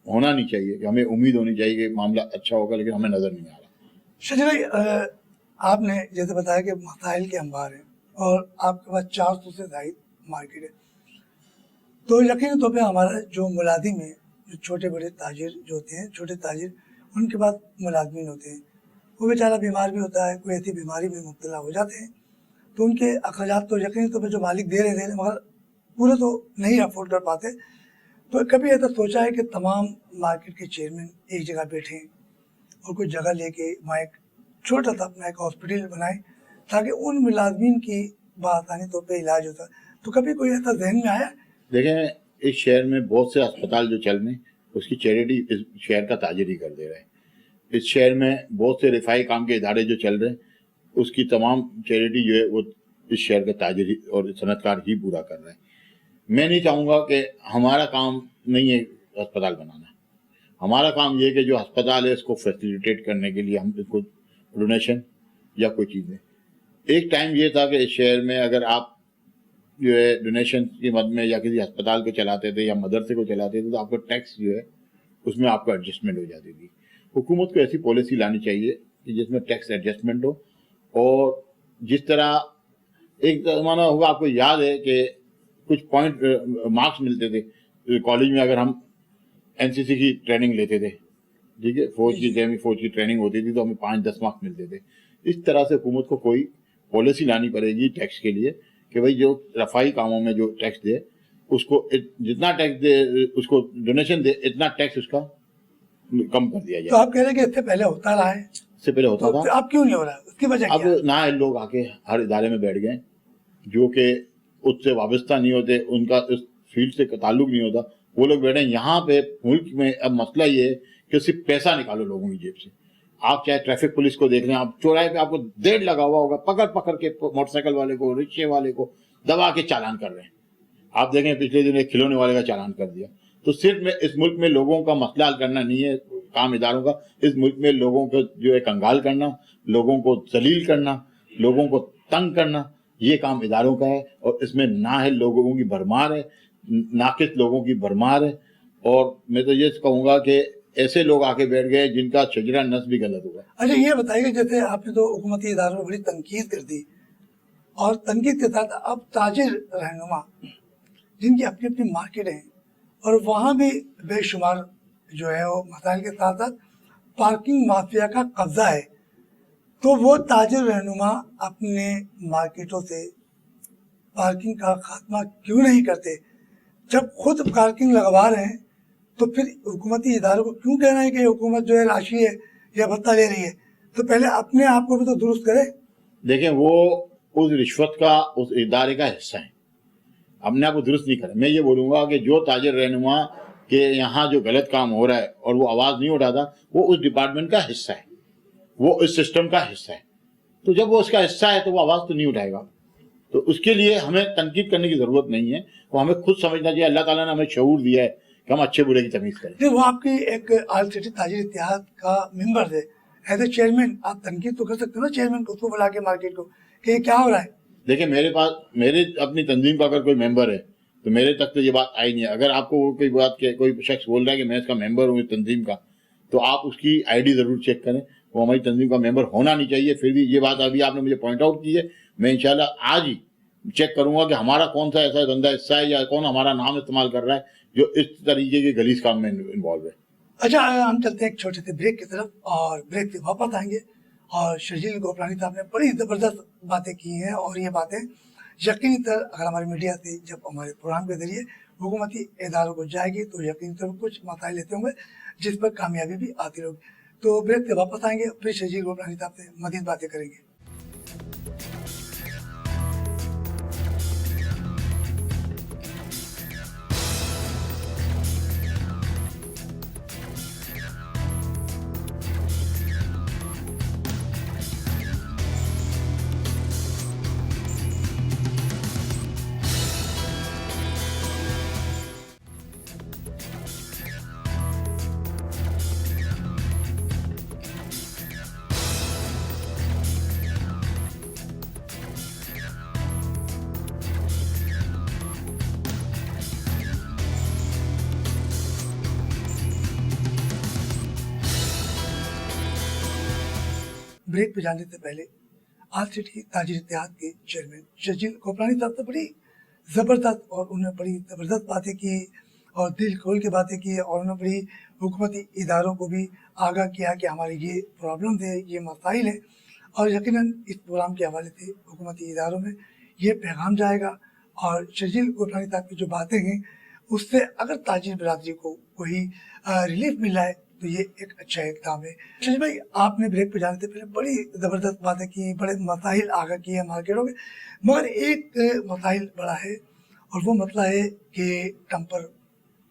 Speaker 2: होना नहीं चाहिए, कि हमें उम्मीद होनी चाहिए कि मामला अच्छा होगा, लेकिन हमें नज़र नहीं आ रहा।
Speaker 1: शजी भाई, आपने जैसे बताया कि मसाइल के अंबार हैं और आपके पास 400 से ज़ायद मार्केट है, तो यकीन तौर पे हमारा जो मुलाजिम है, जो छोटे बड़े ताजिर जो होते हैं, छोटे ताजिर, उनके पास मुलाजमीन होते हैं, वो बेचारा बीमार भी होता है, कोई ऐसी बीमारी में मुब्तला हो जाते हैं, तो उनके अखराजात तो यकीन तौर पे जो मालिक दे रहे थे मगर पूरे तो नहीं अफोर्ड कर पाते। तो कभी ऐसा सोचा है कि तमाम मार्केट के चेयरमैन एक जगह बैठें और कोई जगह लेके वहाँ एक छोटा सा अपना एक हॉस्पिटल बनाए ताकि उन मुलाजमीन की बआसानी तौर पे इलाज होता? तो कभी कोई ऐसा जहन में आया?
Speaker 2: देखें, इस शहर में बहुत से अस्पताल जो चल रहे हैं उसकी चैरिटी इस शहर का ताजिर ही कर दे रहा है। इस शहर में बहुत से रिफाई काम के इदारे जो चल रहे हैं उसकी तमाम चैरिटी जो है वो इस शहर का ताजिर और सनतकार ही पूरा कर रहे हैं। मैं नहीं चाहूँगा कि हमारा काम नहीं है अस्पताल बनाना, हमारा काम ये है कि जो अस्पताल है इसको फैसिलिटेट करने के लिए हम इसको डोनेशन या कोई चीज़ दें। एक टाइम ये था कि इस शहर में अगर आप जो है डोनेशन की मद में या किसी अस्पताल को चलाते थे या मदरसे को चलाते थे तो आपका टैक्स जो है उसमें आपका एडजस्टमेंट हो जाती थी। हुकूमत को ऐसी पॉलिसी लानी चाहिए कि जिसमें टैक्स एडजस्टमेंट हो, और जिस तरह एक ज़माना होगा, आपको याद है कि कुछ पॉइंट मार्क्स मिलते थे कॉलेज में, अगर हम एनसीसी की ट्रेनिंग लेते थे, ठीक है, फौज की ट्रेनिंग होती थी तो हमें 5-10 मार्क्स मिलते थे। इस तरह से हुकूमत को कोई पॉलिसी लानी पड़ेगी टैक्स के लिए कि भाई जो रफाई कामों में जो टैक्स दे उसको जितना टैक्स दे, उसको डोनेशन दे, इतना टैक्स उसका कम कर दिया जाए।
Speaker 1: तो आप कह रहे हैं कि इससे पहले होता रहा है?
Speaker 2: इससे पहले होता था।
Speaker 1: अब क्यों नहीं हो रहा है? उसकी वजह क्या है?
Speaker 2: अब ना लोग आके हर इदारे में बैठ गए जो कि उससे वाबस्ता नहीं होते, उनका इस फील्ड से ताल्लुक नहीं होता, वो लोग बैठे यहाँ पे। मुल्क में अब मसला ये है कि सिर्फ पैसा निकालो लोगों की जेब से। आप चाहे ट्रैफिक पुलिस को देख लें, आप चौराहे पे आपको देर लगा हुआ होगा, पकड़ पकड़ के मोटरसाइकिल वाले को, रिक्शे वाले को दबा के चालान कर रहे हैं। आप देखें पिछले दिन एक खिलौने वाले का चालान कर दिया। तो सिर्फ में इस मुल्क में लोगों का मसला हल करना नहीं है काम इदारों का, इस मुल्क में लोगों को जो है कंगाल करना, लोगों को जलील करना, लोगों को तंग करना, ये काम इदारों का है। और इसमें नाअहल लोगों की भरमार है, नाकिस लोगों की भरमार है। और मैं तो ये कहूँगा कि ऐसे लोग आके बैठ गए जिनका शजरा नस भी गलत हुआ।
Speaker 1: अच्छा ये बताइए, जैसे आपने तो हुकूमती इदारों में बड़ी तनकीद कर दी, और तनकीद के साथ अब ताजिर रहनुमा जिनकी अपनी अपनी मार्केट है और वहाँ भी बेशुमार जो है वो मसाइल के साथ साथ पार्किंग माफिया का कब्जा है, तो वो ताजिर रहनुमा अपने मार्केटों से पार्किंग का खात्मा क्यों नहीं करते? जब खुद पार्किंग लगवा रहे हैं तो फिर हुकूमती इदारों को क्यों कहना है कि हुकूमत जो है राशि है या भत्ता ले रही है? तो पहले अपने आप को भी तो दुरुस्त करे।
Speaker 2: देखें, वो उस रिश्वत का, उस इदारे का हिस्सा है, अपने आप को दुरुस्त नहीं करें। मैं ये बोलूँगा कि जो ताजिर रहनुमा के यहाँ जो गलत काम हो रहा है और वो आवाज़ नहीं उठाता, वो उस डिपार्टमेंट का हिस्सा है, वो इस सिस्टम का हिस्सा है। तो जब वो उसका हिस्सा है तो वो आवाज़ तो नहीं उठाएगा। तो उसके लिए हमें तनकीद करने की ज़रूरत नहीं है, वो हमें खुद समझना चाहिए। अल्लाह ताला ने हमें शऊर दिया है कि हम अच्छे बुरे की तमीज़ करें।
Speaker 1: नहीं, वो आपकी एक ऑल सिटी ताजिर इत्तेहाद का मेंबर है, एज ए चेयरमैन आप तनकीद तो कर सकते हो ना चेयरमैन को, उसको बुला के मार्केट को कि ये क्या हो रहा है।
Speaker 2: देखिए, मेरे अपनी तंजीम का अगर कोई मेंबर है तो मेरे तक तो ये बात आई नहीं है। अगर आपको कोई बात के कोई शख्स बोल रहा है कि मैं इसका मेंबर हूँ इस तंजीम का, तो आप उसकी आईडी ज़रूर चेक करें, वो हमारी तंजीम का मेंबर होना नहीं चाहिए। फिर भी ये बात अभी आपने मुझे पॉइंट आउट की है, मैं इंशाल्लाह आज ही चेक करूंगा कि हमारा कौन सा ऐसा बंदा हिस्सा है या कौन हमारा नाम इस्तेमाल कर रहा है जो इस तरीके के गलीज काम में इन्वॉल्व है।
Speaker 1: अच्छा, हम चलते हैं एक छोटे से ब्रेक की तरफ, और ब्रेक से वापस आएंगे। और शर्जील गोपलानी साहब ने बड़ी ज़बरदस्त बातें की हैं, और ये बातें यकीनी तौर अगर हमारे मीडिया से जब हमारे प्रोग्राम के जरिए हुकूमती इदारों को जाएगी तो यकीनी तौर कुछ मसाइल लेते होंगे जिस पर कामयाबी भी आती रहेगी। तो ब्रेक से वापस आएंगे, फिर शर्जील गोपलानी साहब से मज़ीद बातें करेंगे। ब्रेक पे जाने से पहले आल सिटी ताजिर इत्तेहाद के चेयरमैन शजील कोपरानी साहब से बड़ी ज़बरदस्त और उन्होंने बड़ी ज़बरदस्त बातें की और दिल खोल के बातें की और उन्होंने बड़ी हुकूमती इदारों को भी आगाह किया कि हमारे ये प्रॉब्लम है, ये मसाइल है, और यकीनन इस प्रोग्राम के हवाले से हुकूमती इदारों में ये पैगाम जाएगा। और शजील कोपरानी साहब की जो बातें हैं उससे अगर ताजिर बरादरी को कोई रिलीफ मिल रहा है तो ये एक अच्छा इकदाम है। शजील भाई, आपने ब्रेक पे जाने से पहले बड़ी ज़बरदस्त बातें की, बड़े मसाइल आगाह किए मार्केटों में, मगर एक मसाइल बड़ा है और वो मसला है कि टम्पर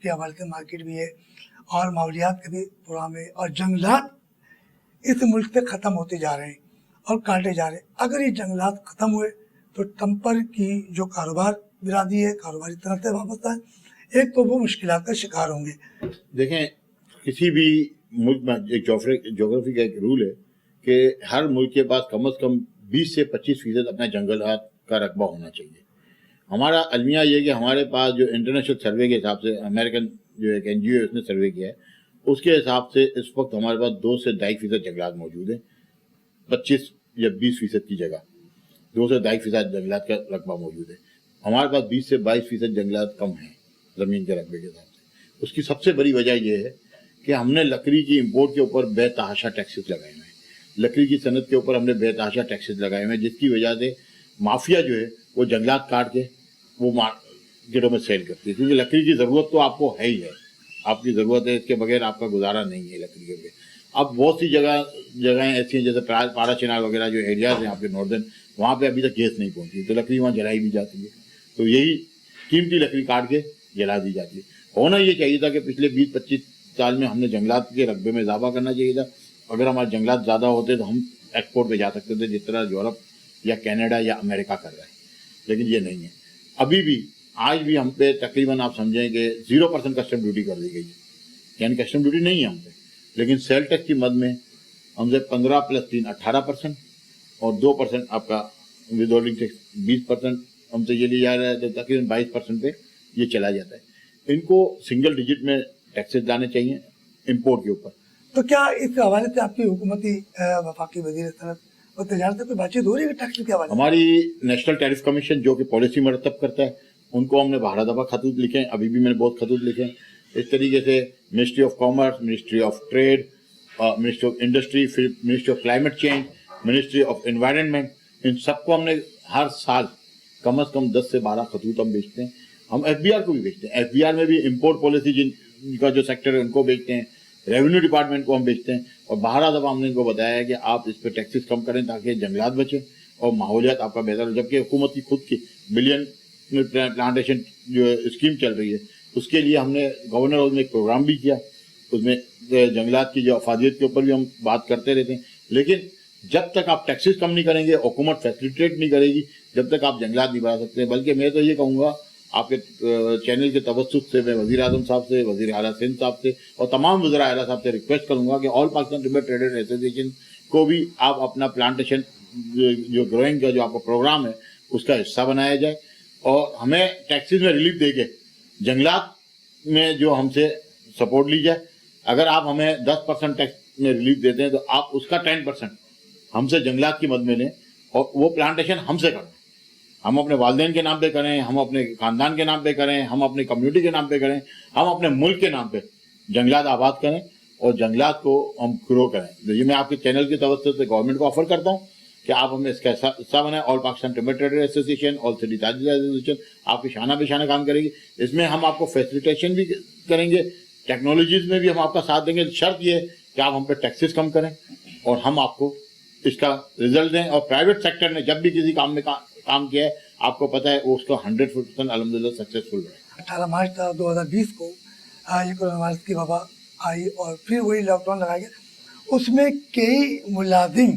Speaker 1: के हवाले से मार्केट भी है और माहौलियात का भी प्रोग्राम है और जंगलात इस मुल्क से ख़त्म होते जा रहे हैं और काटे जा रहे हैं। अगर ये जंगलात ख़त्म हुए तो टम्पर की जो कारोबार बिरादरी है, कारोबारी तरह से वाबस्ता है, एक तो वो मुश्किलात का शिकार होंगे।
Speaker 2: देखें, किसी भी मुल्क में एक जोग्राफी का एक रूल है कि हर मुल्क के पास कम से कम 20 से 25% अपना जंगलात का रकबा होना चाहिए। हमारा अलमिया ये कि हमारे पास जो इंटरनेशनल सर्वे के हिसाब से, अमेरिकन जो एक NGO है उसने सर्वे किया है, उसके हिसाब से इस वक्त हमारे पास 2 से 2.5% जंगलात मौजूद है। 25 या 20% की जगह 2 से 2.5% जंगलात का रकबा मौजूद है। हमारे पास 20 से 22% जंगलात कम है ज़मीन के रकबे के हिसाब से। उसकी सबसे बड़ी वजह यह है कि हमने लकड़ी की इंपोर्ट के ऊपर बेतहाशा टैक्सेस लगाए हुए हैं, लकड़ी की सनत के ऊपर हमने बेतहाशा टैक्सेस लगाए हुए हैं, जिसकी वजह से माफिया जो है वो जंगलात काट के वो मार्केटों में सेल करती है। क्योंकि लकड़ी की ज़रूरत तो आपको है ही है, आपकी ज़रूरत है, इसके बगैर आपका गुजारा नहीं है लकड़ी के बगैर। अब बहुत सी जगहें ऐसी हैं जैसे पारा चिनार वगैरह जो एरियाज़ हैं आपके नॉर्दर्न, वहाँ पे अभी तक गैस नहीं पहुँची, तो लकड़ी वहाँ जलाई भी जाती है। तो यही कीमती लकड़ी काट के जला दी जाती है। होना ये चाहिए था कि पिछले 20-25 साल में हमने जंगलात के रकबे में इजाफा करना चाहिए था। अगर हमारे जंगलात ज़्यादा होते तो हम एक्सपोर्ट पे जा सकते थे, जिस तरह यूरोप या कनाडा या अमेरिका कर रहा है, लेकिन ये नहीं है। अभी भी आज भी हम पे तकरीबन आप समझें कि 0% कस्टम ड्यूटी कर दी गई है, यानी कस्टम ड्यूटी नहीं है हम पे, लेकिन सेल टैक्स की मद में हमसे 15 + 3 18% और 2% आपका विदहोल्डिंग टैक्स 20% हमसे ये लिया जा रहा है, तो तकरीबन 22% पे ये चला जाता है। इनको सिंगल डिजिट में टैक्सेस लाने चाहिए इंपोर्ट के ऊपर।
Speaker 1: तो क्या इस हवाले से आपकी हुकूमती वफाकी वज़ीर सनअत और तजारत से कोई बातचीत हो रही है टैक्स के हवाले?
Speaker 2: हमारी नेशनल टैरिफ कमीशन जो कि पॉलिसी मरतब करता है, उनको हमने 12 दफ़ा खतूत लिखे हैं, अभी भी मैंने बहुत खतूत लिखे हैं। इस तरीके से ministry of commerce, ministry of trade, ministry of industry, फिर ministry of climate change, ministry of environment, इन सबको हमने हर साल कम से कम 10 से 12 खतूत हम बेचते हैं। हम FBR को भी बेचते हैं, FBR में भी इम्पोर्ट पॉलिसी जिनका जो सेक्टर है उनको बेचते हैं, रेवेन्यू डिपार्टमेंट को हम बेचते हैं। और 12 दफ़ा हमने इनको बताया है कि आप इस पर टैक्सेस कम करें ताकि जंगलात बचें और माहौलियात आपका बेहतर हो। जबकि हुकूमत की खुद की बिलियन प्लांटेशन जो स्कीम चल रही है, उसके लिए हमने गवर्नर हाउस में एक प्रोग्राम भी किया, उसमें जंगलात की जो अफादियत के ऊपर भी हम बात करते रहते हैं। लेकिन जब तक आप टैक्सेस कम नहीं करेंगे, हुकूमत फैसिलिटेट नहीं करेगी, जब तक आप जंगलात नहीं बढ़ा सकते। बल्कि मैं तो ये कहूँगा आपके चैनल के तवज्जुह से मैं वज़ीर आज़म साहब से, वज़ीर आला सिंध साहब से और तमाम वज़ीर आला साहब से रिक्वेस्ट करूँगा कि all Pakistan timber traders association को भी आप अपना प्लांटेशन जो ग्रोइंग का जो आपका प्रोग्राम है उसका हिस्सा बनाया जाए और हमें टैक्सेस में रिलीफ दे के जंगलात में जो हमसे सपोर्ट ली जाए। अगर आप हमें 10% टैक्स में रिलीफ देते हैं तो आप उसका 10% हमसे जंगलात की मद में लें और वो प्लांटेशन हमसे करें। हम अपने वालिदैन के नाम पे करें, हम अपने ख़ानदान के नाम पे करें, हम अपनी कम्युनिटी के नाम पे करें, हम अपने मुल्क के नाम पे जंगलात आबाद करें और जंगलात को हम ग्रो करें। तो ये मैं आपके चैनल की तवज्जो से गवर्नमेंट को ऑफर करता हूँ कि आप हमें इसका हिस्सा बनाएं। All Pakistan timber traders association, all city ताजिर एसोसिएशन आपकी शाना बेशाना काम करेगी। इसमें हम आपको फैसिलिटेशन भी करेंगे, टेक्नोलॉजीज में भी हम आपका साथ देंगे। शर्त ये कि आप हम पे टैक्सेस कम करें और हम आपको इसका रिजल्ट दें। और प्राइवेट सेक्टर ने जब भी किसी काम में काम किया है, आपको पता है वो उसका 100% अल्हम्दुलिल्लाह सक्सेसफुल रहा।
Speaker 1: 18 मार्च 2020 को ये कोरोना वायरस की वबा आई और फिर वही लॉकडाउन लगाया गया। उसमें कई मुलाजिम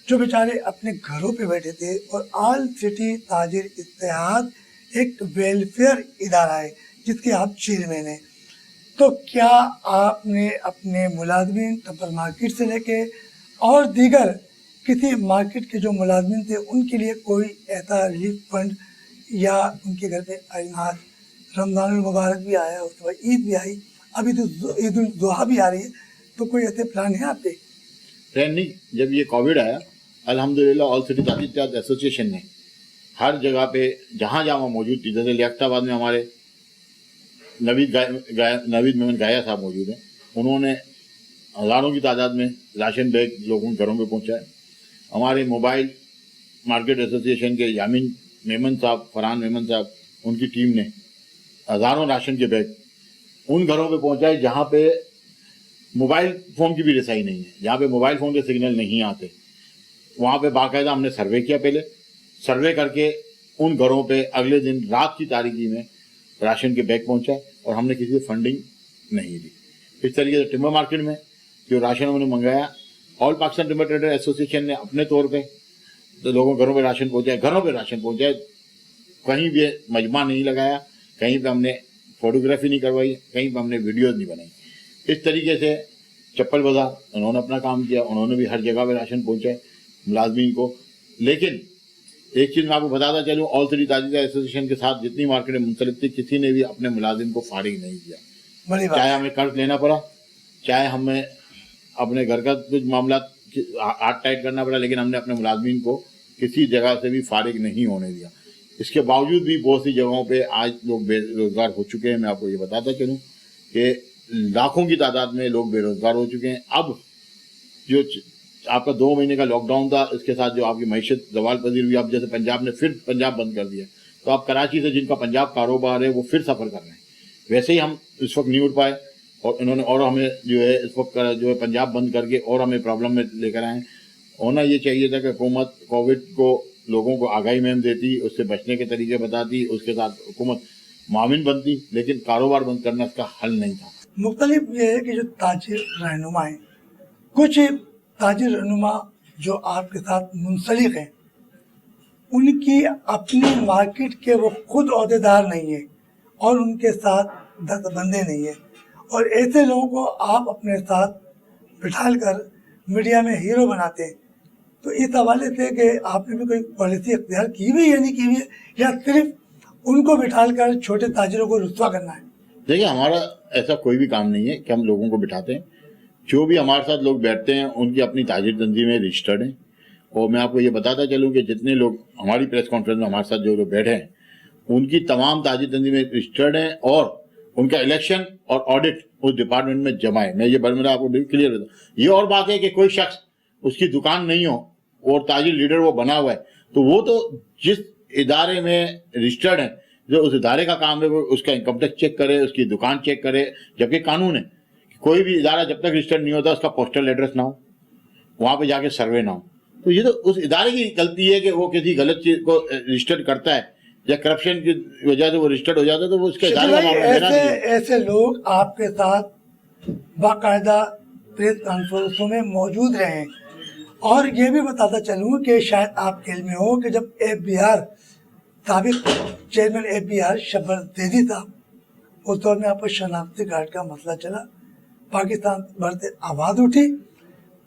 Speaker 1: जो बेचारे अपने घरों पे बैठे थे, और आल सिटी ताजिर इत्तेहाद एक वेलफेयर इदारा है जिसके आप चेयरमैन हैं, तो क्या आपने अपने मुलाजमीन टम्पर मार्केट से लेके और दीगर किसी मार्केट के जो मुलाजमीन थे उनके लिए कोई ऐसा रिलीफ फंड, या उनके घर पे अनाज, रमज़ान मुबारक भी आया, उसके बाद ईद भी आई, अभी तो ईद उल जुहा भी आ रही है, तो कोई ऐसे प्लान है आपके?
Speaker 2: ट्रेंड नहीं, जब ये कोविड आया अल्हम्दुलिल्लाह ऑल सिटी ताजिर एसोसिएशन ने हर जगह पे जहाँ जहाँ मौजूद थी, जैसे लियाकताबाद में हमारे नवीद मेमन गाया साहब मौजूद हैं, उन्होंने हज़ारों की तादाद में राशन बैग लोगों के घरों पे पहुँचाए। हमारे मोबाइल मार्केट एसोसिएशन के यामीन मेमन साहब, फरहान मेमन साहब, उनकी टीम ने हज़ारों राशन के बैग उन घरों पे पहुँचाए जहाँ पे मोबाइल फ़ोन की भी रसाई नहीं है, जहाँ पे मोबाइल फ़ोन के सिग्नल नहीं आते। वहाँ पे बाकायदा हमने सर्वे किया, पहले सर्वे करके उन घरों पे अगले दिन रात की तारीखी में राशन के बैग पहुँचाए और हमने किसी से फंडिंग नहीं ली। इस तरीके से टिम्बर मार्केट में जो राशन हमने मंगाया, all Pakistan timber trader association ने अपने तौर पे तो लोगों घरों पे राशन पहुँचाए, घरों पे राशन पहुँचाए, कहीं भी मजमा नहीं लगाया, कहीं पे हमने फोटोग्राफी नहीं करवाई, कहीं पे हमने वीडियोज नहीं बनाई। इस तरीके से चप्पल बाजार उन्होंने अपना काम किया, उन्होंने भी हर जगह पे राशन पहुँचाए मुलाजमीन को। लेकिन एक चीज़ मैं आपको बताता चलूँ, ऑल सिटी ताजिर एसोसिएशन के साथ जितनी मार्केटें मुंसलिक थी, किसी ने भी अपने मुलाजिम को फारिग नहीं किया। चाहे हमें कर्ज लेना पड़ा, चाहे हमें अपने घर का कुछ मामला हाथ टाइट करना पड़ा, लेकिन हमने अपने मुलाजमीन को किसी जगह से भी फारिग नहीं होने दिया। इसके बावजूद भी बहुत सी जगहों पे आज लोग बेरोजगार हो चुके हैं। मैं आपको ये बताता चलूँ कि लाखों की तादाद में लोग बेरोजगार हो चुके हैं। अब जो आपका 2 महीने का लॉकडाउन था, इसके साथ जो आपकी मईशत जवाल पजीर हुई, अब जैसे पंजाब ने फिर पंजाब बंद कर दिया, तो आप कराची से जिनका पंजाब कारोबार है वो फिर सफ़र कर रहे हैं। वैसे ही हम इस वक्त नहीं उठ पाए और इन्होंने और हमें जो है इस वक्त जो है पंजाब बंद करके और हमें प्रॉब्लम में लेकर आए। होना ये चाहिए था कि हुकूमत कोविड को लोगों को आगाही मुहिम देती, उससे बचने के तरीके बताती, उसके साथ हुकूमत माविन बनती, लेकिन कारोबार बंद करना इसका हल नहीं था।
Speaker 1: मुख्तलिफ ये है कि जो ताजिर रहनुमा हैं, कुछ ताजिर रहनुमा जो आपके साथ मुंसलिक हैं, उनकी अपनी मार्केट के वो खुद अहदेदार नहीं है और उनके साथ दस्तबंदे नहीं है, और ऐसे लोगों को आप अपने साथ बिठाल कर मीडिया में हीरो बनाते हैं। तो इस हवाले से कि आपने भी कोई पॉलिसी अख्तियार की हुई है, नहीं की हुई है, या सिर्फ उनको बिठाल कर छोटे ताजिरों को रुस्वा करना है?
Speaker 2: देखिए, हमारा ऐसा कोई भी काम नहीं है कि हम लोगों को बिठाते हैं। जो भी हमारे साथ लोग बैठते हैं उनकी अपनी ताजिर तंजीमें रजिस्टर्ड हैं। और मैं आपको ये बताता चलूँ कि जितने लोग हमारी प्रेस कॉन्फ्रेंस में हमारे साथ जो लोग बैठे हैं, उनकी तमाम ताजिर तंजीमें रजिस्टर्ड हैं और उनका इलेक्शन और ऑडिट उस डिपार्टमेंट में जमा है। मैं ये बरमरा आपको बिल्कुल क्लियर बताऊँ। ये और बात है कि कोई शख्स उसकी दुकान नहीं हो और ताजिर लीडर वो बना हुआ है, तो वो तो जिस इदारे में रजिस्टर्ड है, जो उस इदारे का काम है वो उसका इनकम टैक्स चेक करे, उसकी दुकान चेक करे। जबकि कानून है कि कोई भी इदारा जब तक रजिस्टर्ड नहीं होता उसका पोस्टल एड्रेस ना हो, वहाँ पे जाके सर्वे ना हो। तो ये तो उस इदारे की गलती है कि वो किसी गलत चीज को रजिस्टर्ड करता है या करप्शन की वजह से वो रजिस्टर्ड हो जाता है, तो वो उसके इदारे का मामला लेना नहीं है।
Speaker 1: ऐसे लोग आपके साथ बाकायदा प्रेस कॉन्फ्रेंसों में मौजूद रहे हैं। और ये भी बताता चलूँ कि शायद आपके इल्म में हो कि जब FBI साबिक चेयरमैन FBI शब्बर जैदी साहब, उस दौर में आपको शनाख्ती कार्ड का मसला चला, पाकिस्तान भर से आवाज़ उठी,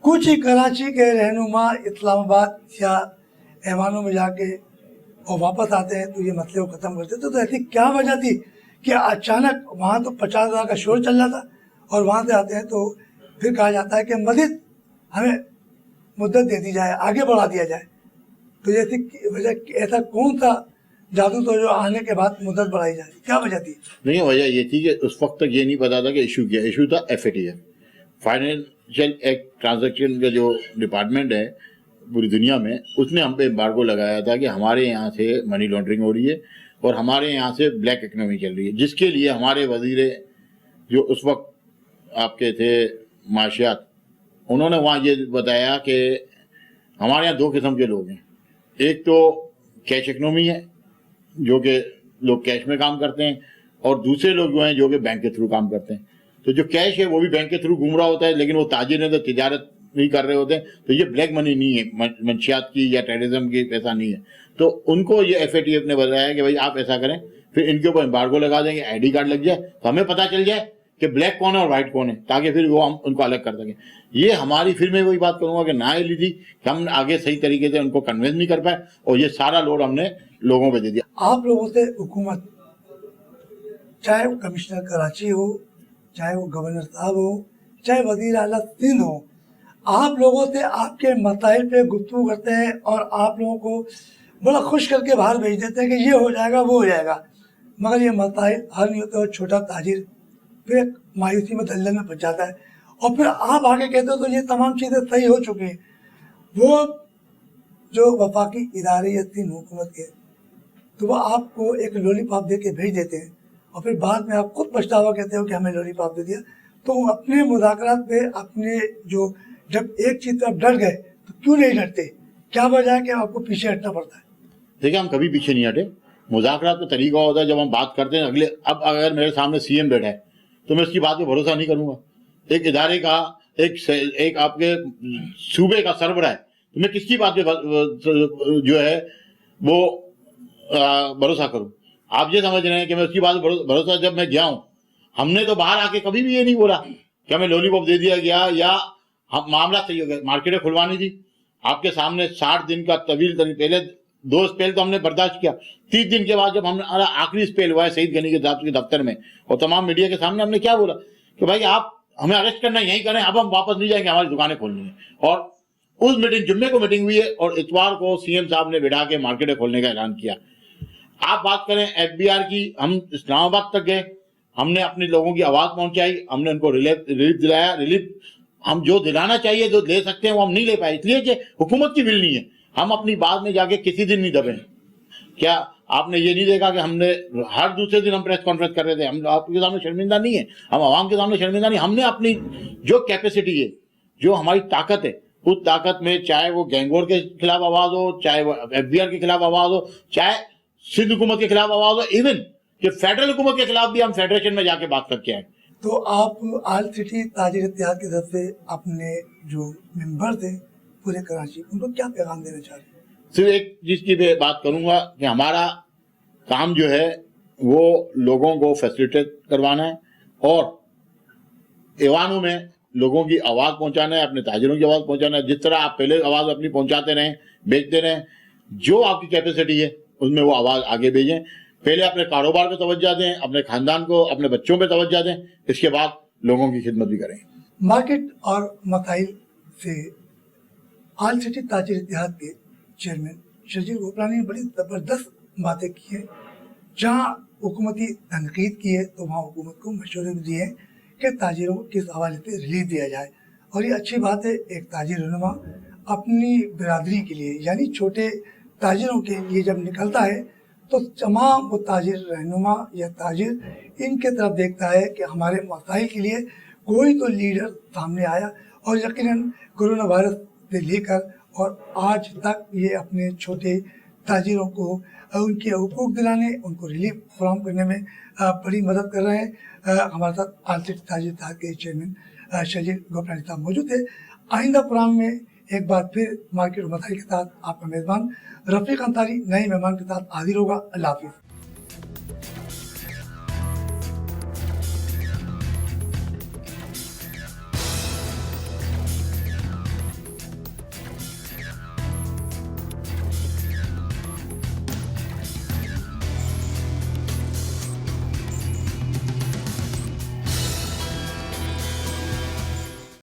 Speaker 1: कुछ ही कराची के रहनुमा इस्लामाबाद या ऐवानों में जाके और वापस आते हैं तो ये मसले को ख़त्म करते। तो ऐसी क्या वजह थी कि अचानक वहाँ तो 50,000 का शोर चल रहा था और वहाँ से आते हैं तो फिर कहा जाता है कि मज़ीद हमें मुद्दत दे दी जाए, आगे बढ़ा दिया जाए। तो ऐसी वजह, ऐसा कौन सा जादू तो जो आने के बाद मुद्दत बढ़ाई जाए, क्या वजह थी?
Speaker 2: नहीं, वजह ये थी कि उस वक्त तक ये नहीं पता था कि इशू क्या। इशू था FATF, फाइनेंशियल एक्ट ट्रांजैक्शन का जो डिपार्टमेंट है पूरी दुनिया में, उसने हम पे एम्बार्गो लगाया था कि हमारे यहाँ से मनी लॉन्ड्रिंग हो रही है और हमारे यहाँ से ब्लैक इकनॉमी चल रही है, जिसके लिए हमारे वजीर जो उस वक्त आपके थे माशियात, उन्होंने वहाँ ये बताया कि हमारे यहाँ 2 किस्म के लोग हैं। एक तो कैश इकनॉमी है, जो कि लोग कैश में काम करते हैं, और दूसरे लोग जो हैं जो कि बैंक के थ्रू काम करते हैं। तो जो कैश है वो भी बैंक के थ्रू घूम रहा होता है, लेकिन वो ताजिर है तो तिजारत नहीं कर रहे होते हैं। तो ये ब्लैक मनी नहीं है, मंशियात की या टेररिज्म की पैसा नहीं है। तो उनको ये FATF ने बताया कि भाई आप ऐसा करें, फिर इनके ऊपर एम्बार्गो लगा देंगे, ID कार्ड लग जाए तो हमें पता चल जाए कि ब्लैक कौन है और व्हाइट कौन है, ताकि फिर वो हम उनको अलग कर सकें। ये हमारी, फिर मैं वही बात करूंगा कि नाअहली थी कि हम आगे सही तरीके से उनको कन्विंस नहीं कर पाए और ये सारा लोड हमने लोगों पे दे दिया।
Speaker 1: आप लोगों से हुकूमत, चाहे वो कमिश्नर कराची हो, चाहे वो गवर्नर साहब हो, चाहे वजीर आला सिंध हो, आप लोगों से आपके मसाइल पे गुफ्तगू करते हैं और आप लोगों को बड़ा खुश करके बाहर भेज देते हैं कि ये हो जाएगा वो हो जाएगा, मगर ये मसाइल हल नहीं होते और छोटा ताजिर फिर मायूसी में दलदल में फंस जाता है। और फिर आप आगे कहते हो तो ये तमाम चीज़ें सही हो चुकी हैं। वो जो वफाकी इदारे या तीन हुकूमत के, तो वो आपको एक लॉलीपॉप दे के भेज देते हैं और फिर बाद में आप खुद पछतावा कहते हो कि हमें लॉलीपॉप दे दिया। तो अपने मुज़ाकरात पे अपने जो जब एक चीज़ पे आप डर गए तो क्यों नहीं डरते? क्या वजह है कि आपको पीछे हटना पड़ता है?
Speaker 2: देखिए, हम कभी पीछे नहीं हटे। मुज़ाकरात का तरीका होता है जब हम बात करते हैं अगले, अब अगर मेरे सामने सीएम बैठा है तो मैं उसकी बात पे भरोसा नहीं करूंगा। एक इदारे का एक आपके सूबे का सरबराह है तो मैं किसकी बात पे जो है वो भरोसा करूं? आप ये समझ रहे हैं कि मैं उसकी बात पे भरोसा, जब मैं गया हूं, हमने तो बाहर आके कभी भी ये नहीं बोला कि हमें लॉलीपॉप दे दिया गया या हम मामला सही हो गया। मार्केटें खुलवानी थी आपके सामने 60 दिन का तवील पहले 2 स्पेल तो हमने बर्दाश्त किया। 30 दिन के बाद जब हमने आखिरी स्पेल हुआ है सईद गनी के दफ्तर में और तमाम मीडिया के सामने, हमने क्या बोला कि भाई आप हमें अरेस्ट करना यही करें, अब हम वापस नहीं जाएंगे, हमारी दुकानें खोलनी है। और उस मीटिंग, जुम्मे को मीटिंग हुई है और इतवार को सीएम साहब ने बिठा के मार्केटें खोलने का ऐलान किया। आप बात करें एफबीआर की, हम इस्लामाबाद तक गए, हमने अपने लोगों की आवाज पहुंचाई, हमने उनको रिलीफ दिलाया। रिलीफ हम जो दिलाना चाहिए, जो ले सकते हैं वो हम नहीं ले पाए, इसलिए कि हुकूमत की बिल नहीं है। हम अपनी बात में जाके किसी दिन नहीं दबे। क्या आपने ये नहीं देखा कि हमने हर दूसरे दिन हम प्रेस कॉन्फ्रेंस कर रहे थे? हम आपके सामने शर्मिंदा नहीं है, हम आवाम के सामने शर्मिंदा नहीं। हमने अपनी जो कैपेसिटी है, जो हमारी ताकत है, उस ताकत में चाहे वो गैंगवॉर के खिलाफ आवाज हो, चाहे वो एफबीआर के खिलाफ आवाज हो, चाहे सिंध हुकूमत के खिलाफ आवाज हो, इवन कि फेडरल हुकूमत के खिलाफ भी हम फेडरेशन में जाके बात करके आए।
Speaker 1: तो आप आल सिटी ताजिर इत्तेहाद की तरफ से अपने जो मेंबर थे पूरे कराची, उनको क्या पैगाम देना चाह रहे हैं?
Speaker 2: सिर्फ एक चीज की बात करूंगा कि हमारा काम जो है वो लोगों को फैसिलिटेट करवाना है और ऐवानों में लोगों की आवाज पहुंचाना है, अपने ताजिरों की आवाज पहुंचाना है। जिस तरह आप पहले आवाज अपनी पहुंचाते रहें, बेचते रहें, जो आपकी कैपेसिटी है उसमें वो आवाज आगे भेजें। पहले अपने कारोबार पे तवज्जो दें, अपने खानदान को, अपने बच्चों पे तवज्जो दें, इसके बाद लोगों की खिदमत भी करें।
Speaker 1: मार्केट और मसाइल से आल सिटी ताजिर इत्तेहाद के चेयरमैन शजीर गोपलानी ने बड़ी ज़बरदस्त बातें की हैं। जहाँ हुकूमती तनकीद की है तो वहाँ हुकूमत को मशवरे भी दिए हैं कि ताजिरों को किस हवाले से रिलीफ दिया जाए। और ये अच्छी बात है, एक ताजिर रहनुमा अपनी बिरादरी के लिए यानी छोटे ताजिरों के लिए जब निकलता है तो तमाम वो ताजिर रहनुमा या ताजिर इनके तरफ देखता है कि हमारे मसाइल के लिए कोई तो लीडर सामने आया। और यकीनन कोरोना वायरस से लेकर और आज तक ये अपने छोटे ताजिरों को उनके हुकूक दिलाने, उनको रिलीफ फराहम करने में बड़ी मदद कर रहे हैं। हमारे साथ आल सिटी ताजिर इत्तेहाद के चेयरमैन शजीर गोपलानी साहब मौजूद थे। आइंदा प्रोग्राम में एक बार फिर मार्केट मसाइल के साथ आपका मेज़बान रफ़ीक अंसारी नए मेहमान के साथ हाजिर होगा। अल्लाह हाफिज़।